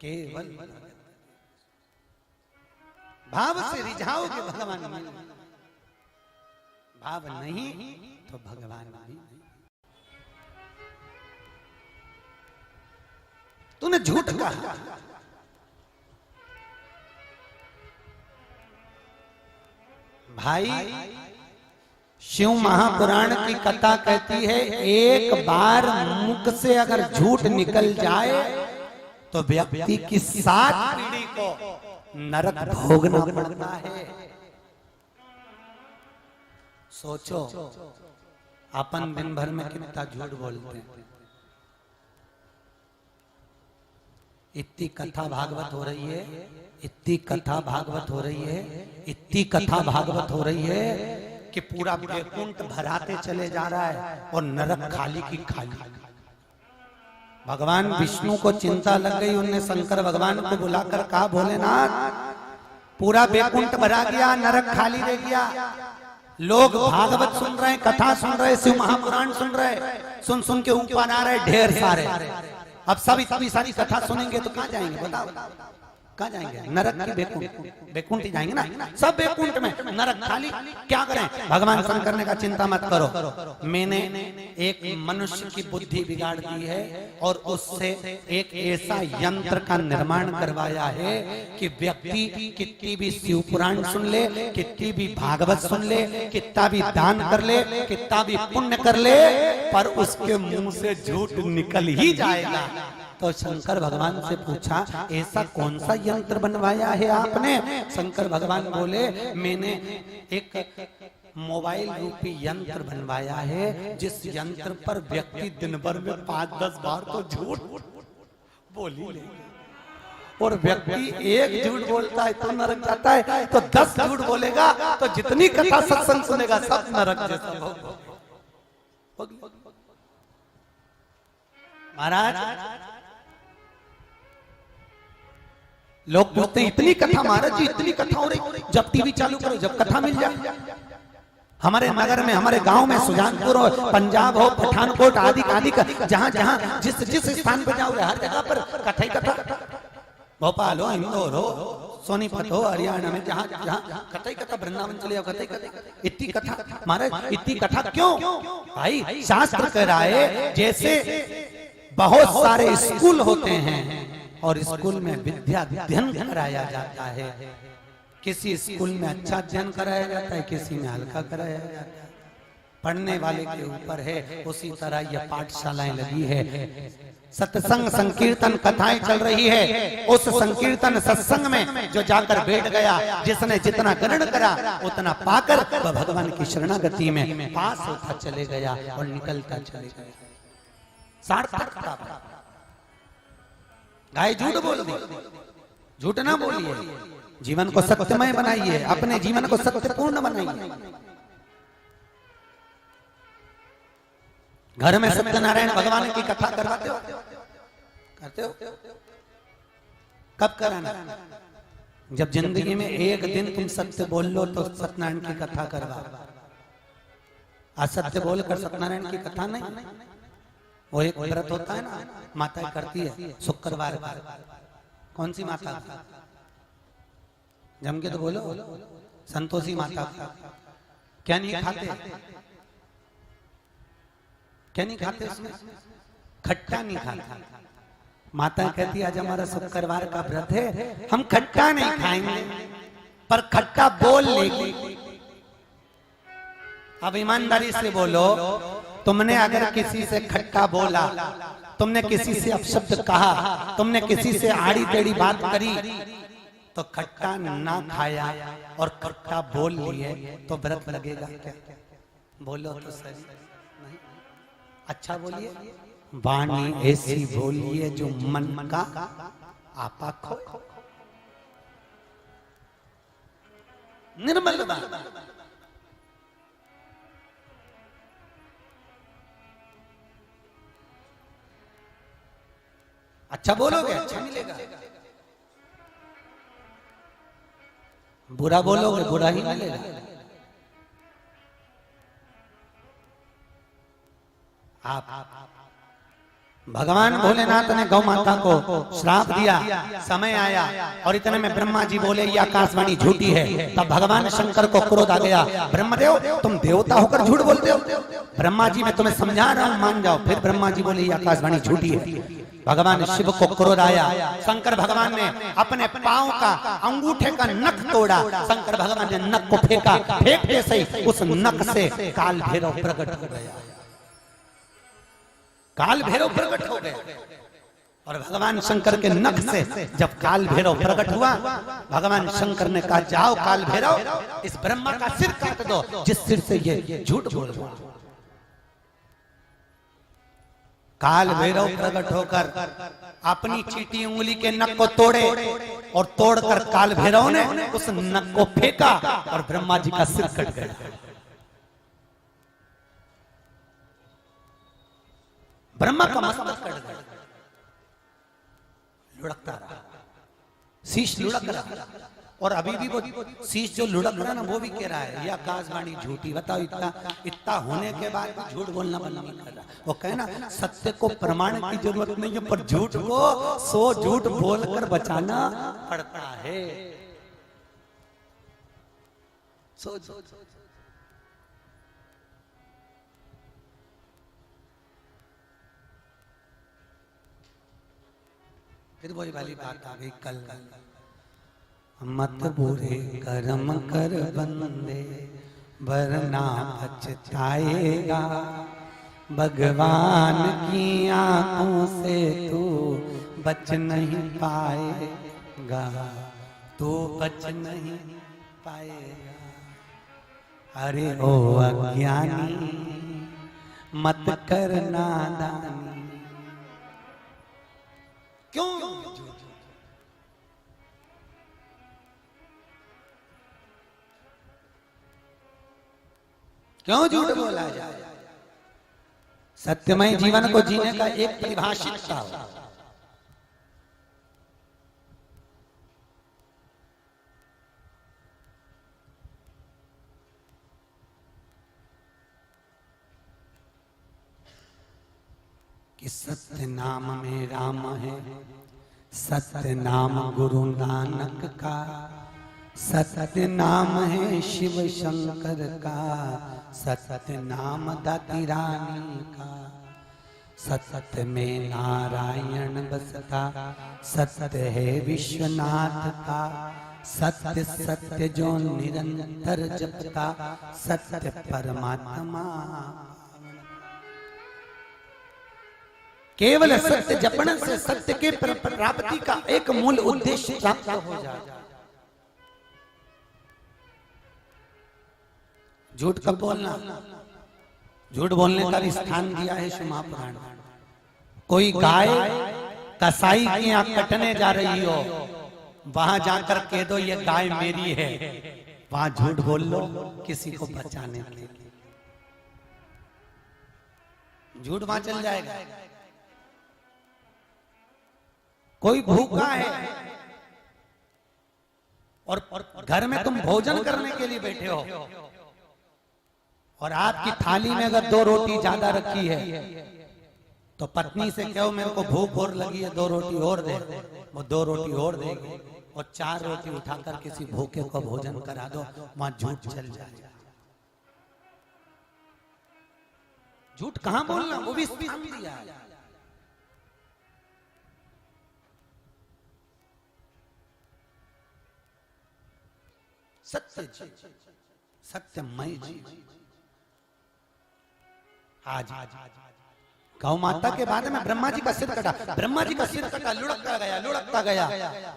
[SPEAKER 1] केवल भाव से रिझाओगे भगवान मिल, भाव नहीं तो भगवान नहीं। तूने झूठ कहा, भाई शिव महापुराण की कथा कहती है एक बार मुख से अगर झूठ निकल जाए तो व्यक्ति की 7 पीढ़ी को नरक भोगना पड़ता है। सोचो अपन दिन भर में कितना झूठ बोलते हैं। इतनी कथा भागवत हो रही है, इतनी कथा भागवत हो रही है, इतनी कथा भागवत हो रही है कि पूरा वैकुंठ भराते चले जा रहा है और नरक खाली की खाली। भगवान विष्णु को चिंता लग गई, उनने शंकर भगवान को बुलाकर कहा भोलेनाथ पूरा वैकुंठ भरा गया, नरक खाली रह गया। लोग भागवत सुन रहे हैं, कथा सुन रहे, शिव महापुराण सुन रहे, सुन सुन के ऊपर आ रहे ढेर सारे। अब सब इतनी सारी कथा सुनेंगे तो कहाँ जाएंगे बताओ, कहाँ जाएंगे? नरक की वैकुंठ ही जाएंगे ना, सब वैकुंठ में, नरक खाली। क्या करें? भगवान शंकर ने कहा चिंता मत करो, मैंने एक मनुष्य की बुद्धि बिगाड़ दी है और उससे एक ऐसा यंत्र का निर्माण करवाया है कि व्यक्ति कितनी भी शिव पुराण सुन ले, कितनी भी भागवत सुन ले, कितना भी दान कर ले, कितना भी पुण्य कर ले, पर उसके मुंह से झूठ निकल ही जाएगा। तो शंकर भगवान से पूछा ऐसा कौन सा यंत्र बनवाया है आपने? शंकर भगवान बोले मैंने एक मोबाइल रूपी यंत्र बनवाया है जिस यंत्र पर व्यक्ति दिन भर में 5-10 बार तो झूठ बोल ही ले, और व्यक्ति एक झूठ बोलता है तो नरक जाता है, तो 10 झूठ बोलेगा तो जितनी कथा सत्संग सुनेगा सब नरक जैसा होगा। महाराज लोग पूछते हैं इतनी कथा महाराज जी, इतनी कथा हो रही, जब टीवी चालू करो जब कथा मिल जाए। हमारे नगर में, हमारे गांव में, सुजानपुर हो, पंजाब हो, पठानकोट आदि आदि जहां जहां जिस स्थान पर जाओगे हर जगह पर कथा ही कथा। भोपाल हो, इंदौर हो, सोनीपत हो, हरियाणा में जहां जहां कथा ही कथा, वृंदावन चले जाओ कथा ही कथा। इतनी कथा महाराज, इतनी कथा क्यों? भाई शास्त्र कह रहा है जैसे बहुत सारे स्कूल होते हैं और स्कूल में विद्या अध्ययन कराया जाता है, किसी स्कूल में अच्छा अध्ययन कराया जाता है, किसी में हल्का कराया जाता है, पढ़ने वाले के ऊपर है। उसी तरह यह पाठशालाएं लगी है, सत्संग संकीर्तन कथाएं चल रही है। उस संकीर्तन सत्संग में जो जाकर बैठ गया, जिसने जितना ग्रहण करा उतना पाकर वह भगवान की शरणागति में पास होता चले गया और निकलता चले गया। सार्थकता गाय झूठ बोल दी, झूठ ना बोलिए, जीवन को सत्यमय बनाइए, अपने जीवन को सत्यपूर्ण बनाइए। घर में सत्यनारायण भगवान की कथा करवाते हो? करते हो? कब कराना? जब जिंदगी में एक दिन तुम सत्य बोल लो तो सत्यनारायण की कथा करवा। असत्य बोलकर सत्यनारायण की कथा नहीं। वो एक व्रत होता है ना, माता करती है शुक्रवार। कौन सी माता? जम के तो बोलो, संतोषी माता। क्या नहीं खाते? क्या नहीं खाते उसमें? खट्टा नहीं खाते। माता कहती है आज हमारा शुक्रवार का व्रत है, हम खट्टा नहीं खाएंगे, पर खट्टा बोल लेगी। अब ईमानदारी से बोलो, तुमने अगर किसी से खट्टा बोला, तुमने किसी से अपशब्द कहा, तुमने किसी से आड़ी टेढ़ी बात करी, तो खट्टा ना खाया और खट्टा बोल लिए तो व्रत लगेगा क्या? बोलो तो सही। नहीं, अच्छा बोलिए, वाणी ऐसी बोलिए जो मन का आपा खो, निर्मल बात। अच्छा बोलोगे अच्छा मिलेगा, बुरा बोलोगे बुरा ही मिलेगा। आप भगवान भोलेनाथ ने गौ माता को श्राप दिया, समय आया और इतने में ब्रह्मा जी बोले ये आकाशवाणी झूठी है। तब भगवान शंकर को क्रोध आ गया, ब्रह्मदेव तुम देवता होकर झूठ बोलते हो, ब्रह्मा जी मैं तुम्हें समझा रहा हूं मान जाओ। फिर ब्रह्मा जी बोले ये आकाशवाणी झूठी है। भगवान शिव को क्रोध आया, शंकर भगवान ने अपने पांव का अंगूठे का नख तोड़ा, शंकर भगवान ने नख को फेंका, फेंकते से उस नख से काल भैरव प्रकट हो गया, काल भैरव प्रकट हो गया। और भगवान शंकर के नख से जब काल भैरव प्रकट हुआ, भगवान शंकर ने कहा जाओ काल भैरव इस ब्रह्मा का सिर काट दो जिस सिर से ये झूठ बोल रहा। काल भैरव प्रकट होकर अपनी चीटी उंगली के नख को तोड़े और तोड़कर काल भैरव ने उस नख को फेंका और ब्रह्मा जी का सिर कट गया। ब्रह्मा का मस्तक कट गया, लुढ़कता रहा, शीश लुढ़क रहा। और अभी भी वो शीश जो लुढ़क रहा ना वो भी कह रहा है ये आकाशवाणी झूठी। बताओ इतना इतना होने के बाद भी झूठ बोलना बंद नहीं कर रहा। वो कहे ना सत्य को प्रमाण की जरूरत नहीं है पर झूठ को 100 झूठ बोलकर बचाना पड़ता है। फिर वही वाली बात आ गई कल, मत बुरे कर्म कर बंदे वरना पछताएगा, भगवान की आंखों से तू बच नहीं पाएगा, तू बच नहीं पाएगा। अरे ओ अज्ञानी मत कर नादानी। क्यों क्यों झूठ बोला जाए? सत्यमय जीवन को जीने का एक परिभाषित था। कि सत्य नाम में राम है, सत्य नाम गुरु नानक का, सत्य नाम है शिव शंकर का, सत्य नाम दाती रानी का, सत्य में नारायण बसता, सत्य है विश्वनाथ का, सत्य सत्य जो निरंतर जपता, सत्य परमात्मा। केवल सत्य जपण से सत्य के प्राप्ति का एक मूल उद्देश्य प्राप्त हो जाए। झूठ कब बोलना? झूठ बोलने का भी स्थान दिया है शिव महापुराण। कोई गाय कसाई की आंख कटने जा रही हो, वहां जाकर कह दो ये गाय मेरी है, वहां झूठ बोल लो किसी को बचाने के लिए, झूठ वहां चल जाएगा। कोई भूखा है और घर में तुम भोजन करने के लिए बैठे हो और आपकी थाली में अगर 2 रोटी ज्यादा रखी है तो पत्नी से कहो मेरे को भूख और लगी है 2 रोटी और दे, वो 2 रोटी और देगी और 4 रोटी उठाकर किसी भूखे को भोजन करा दो, वहां झूठ चल जाएगा। झूठ कहां बोलना वो भी स्थान दिया है। सत्य सत्यमय जी आज गौ माता के बारे में ब्रह्मा जी का सिर कटा, ब्रह्मा जी का सिर कटा, लुढ़कता गया, लुढ़कता गया।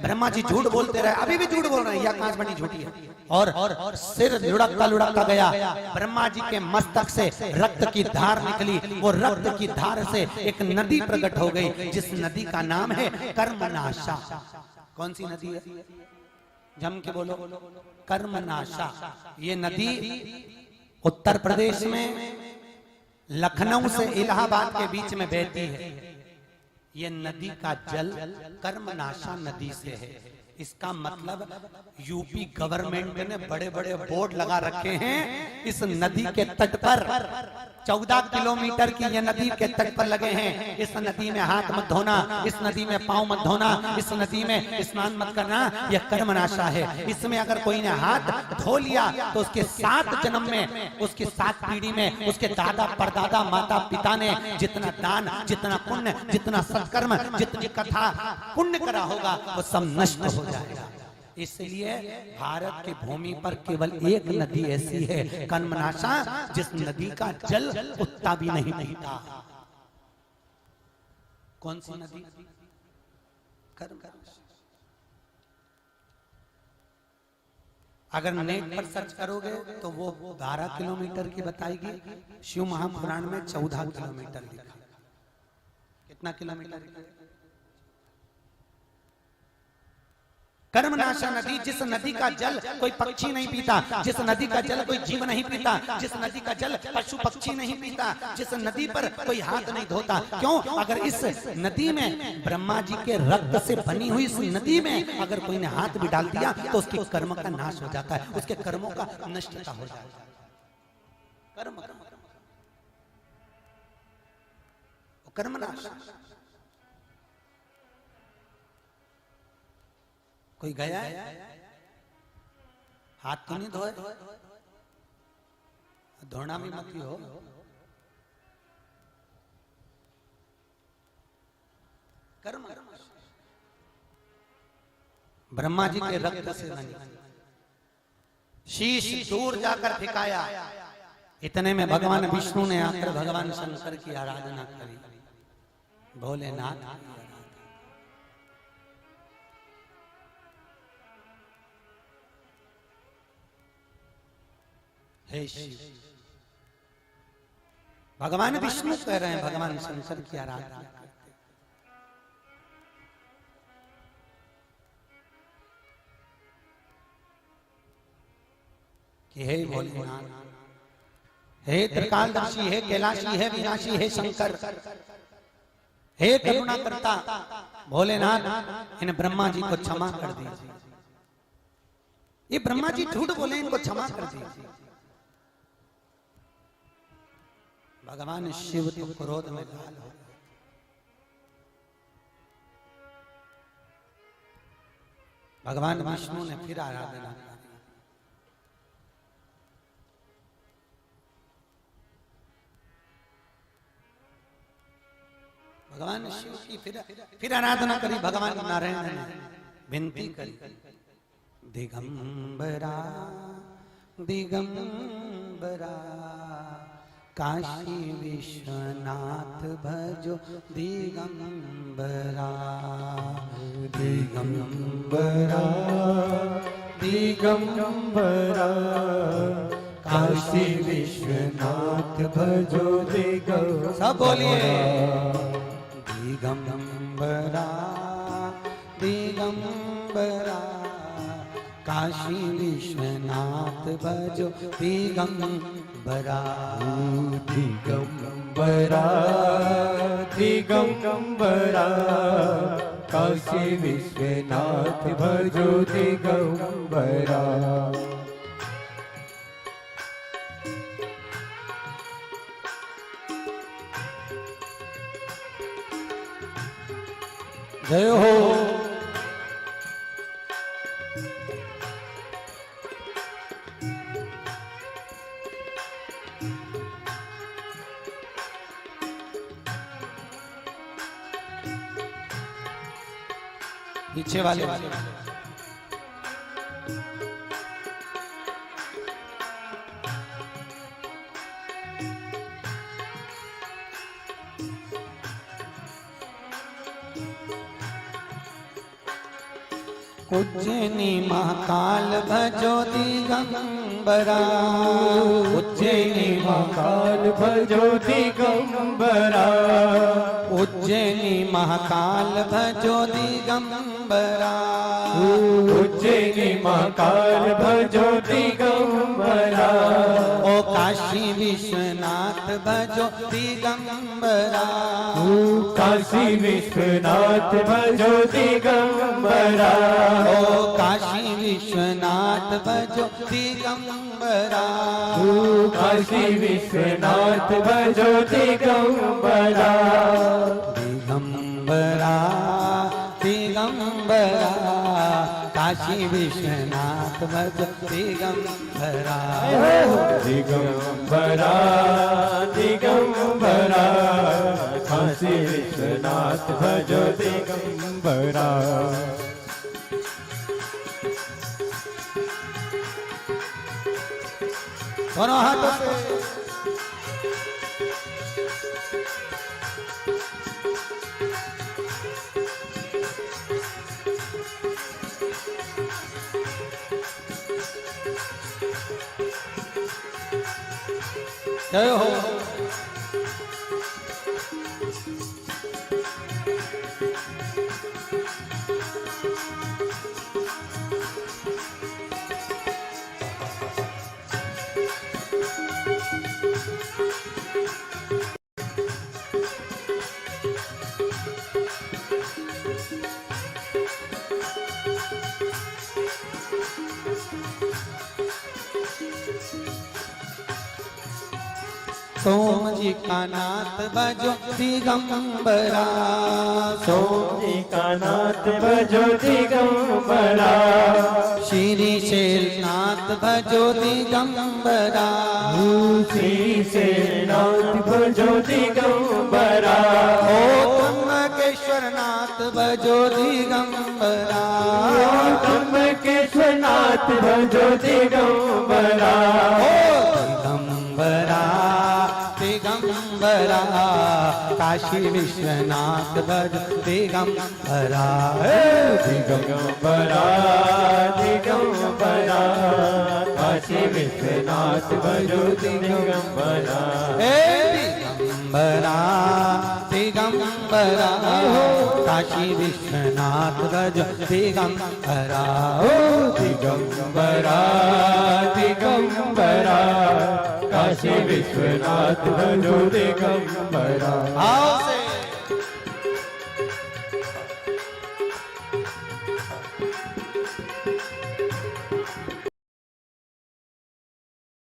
[SPEAKER 1] ब्रह्मा जी झूठ बोलते रहे, अभी भी झूठ बोल रहे हैं, यह कांच बनी झूठी है। और सिर लुढ़कता लुढ़कता गया। ब्रह्मा जी के मस्तक से रक्त की धार निकली। वो रक्त की धार से एक नदी प्रकट हो गई, जिस नदी का नाम है कर्मनाशा। कौन सी नदी है? जम के बोलो, कर्मनाशा। ये नदी उत्तर प्रदेश में लखनऊ से इलाहाबाद के बीच में बहती है। ये नदी का जल कर्मनाशा नदी से है। इसका मतलब यूपी गवर्नमेंट ने बड़े बड़े बोर्ड लगा रखे हैं इस नदी के तट पर। 14 किलोमीटर की ये नदी के तट पर लगे हैं। इस नदी में हाथ मत धोना, इस नदी में पांव मत धोना, इस नदी में स्नान मत करना, यह कर्मनाशा है। इसमें अगर कोई ने हाथ धो लिया तो उसके 7 जन्म में, उसकी 7 पीढ़ी में, उसके दादा परदादा माता पिता ने जितना दान, जितना पुण्य, जितना सत्कर्म, जितनी कथा पुण्य करा होगा वो सब नष्ट हो जाएगा। इसलिए भारत की भूमि पर केवल एक नदी ऐसी है, कर्मनाशा, जिस नदी का जल कुत्ता भी नहीं पीता। कौन सी नदी? कर्मनाशा। अगर नेट पर सर्च करोगे तो वो 12 किलोमीटर की बताएगी। शिव महापुराण में 14 किलोमीटर लिखा। कितना किलोमीटर? कर्मनाशा नदी, जिस नदी का जल कोई पक्षी नहीं पीता, जिस नदी का जल कोई जीव नहीं पीता, जिस नदी का जल पशु पक्षी नहीं पीता, जिस नदी पर कोई हाथ नहीं धोता। क्यों? अगर इस नदी में ब्रह्मा जी के रक्त से बनी हुई इस नदी में अगर कोई ने हाथ भी डाल दिया तो उसके कर्म का नाश हो जाता है, उसके कर्मों का नष्टता हो जाता है। कर्म कर्मनाशा। कोई गया है? हाथ तो नहीं धोए? धोना भी मत हो। कर्म ब्रह्मा जी के रक्त से बनी। शीश दूर जाकर फेंकाया। इतने में भगवान विष्णु ने आकर भगवान शंकर की आराधना करी। भोलेनाथ हे शिव। भगवान विष्णु कह रहे हैं भगवान शंकर की आराधना करते। कि हे भोलेनाथ, हे त्रिकालदर्शी, हे कैलाशी, हे विनाशी, हे शंकर, हे करुणा करता भोलेनाथ, इन ब्रह्मा जी को क्षमा कर दीजिए। ये ब्रह्मा जी झूठ बोले, इनको क्षमा कर दीजिए। भगवान शिव तो क्रोध में लाल हो। भगवान विष्णु ने फिर आराधना की। भगवान शिव की फिर आराधना करी। भगवान नारायण ने विनती करी, दिगंबरा दिगंबरा काशी विश्वनाथ भजो दिगंबरा। दिगंबरा दिगंबरा काशी विश्वनाथ भजो दिगंबरा। सब बोलिए, दिगंबरा दिगंबरा काशी विश्वनाथ भजो दिगंबरा। दिगंबरा दिगंबरा काशी विश्वनाथ भजो दिगंबरा। जय हो। पीछे वाले उज्जैनी महाकाल भजो दिगंबरा,
[SPEAKER 2] उज्जैनी महाकाल भजो दिगंबरा,
[SPEAKER 1] उज्जैनी महाकाल भजो दिगंबरा,
[SPEAKER 2] उज्जैनी महाकाल भजो दिगंबरा,
[SPEAKER 1] ओ काशी विश्वनाथ भजो दिगंबरा,
[SPEAKER 2] काशी विश्वनाथ भजो दिगंबरा,
[SPEAKER 1] ओ काशी विश्वनाथ भजो दिगंबरा,
[SPEAKER 2] काशी विश्वनाथ भजो दिगंबरा,
[SPEAKER 1] दिगंबरा दिगंबरा, काशी विश्वनाथ भजो दिगंबरा,
[SPEAKER 2] दिगंबरा दिगंबरा, काशी विश्वनाथ भजो दिगंबरा।
[SPEAKER 1] दोनों हाथों से जय हो। सोम जी का नाथ भजो दिगंबरा,
[SPEAKER 2] सोम जी का नाथ भजो दिगंबरा,
[SPEAKER 1] श्री शैलनाथ भजो दिगंबरा,
[SPEAKER 2] श्री शैलनाथ भजो दिगंबरा,
[SPEAKER 1] ओ त्र्यंबकेश्वर नाथ भजो दिगंबरा,
[SPEAKER 2] त्र्यंबकेश्वरनाथ भजो दिगंबरा,
[SPEAKER 1] दिगंबरा दिगंबरा, काशी विश्वनाथ भज दिगंबरा,
[SPEAKER 2] दिगंबरा दिगंबरा, काशी विश्वनाथ भजो दिगंबरा,
[SPEAKER 1] दिगंबरा दिगंबरा, काशी विश्वनाथ भज दिगंबरा,
[SPEAKER 2] दिगंबरा दिगंबरा, काशी विश्वनाथ भजो दिगंबरा।
[SPEAKER 1] आओ से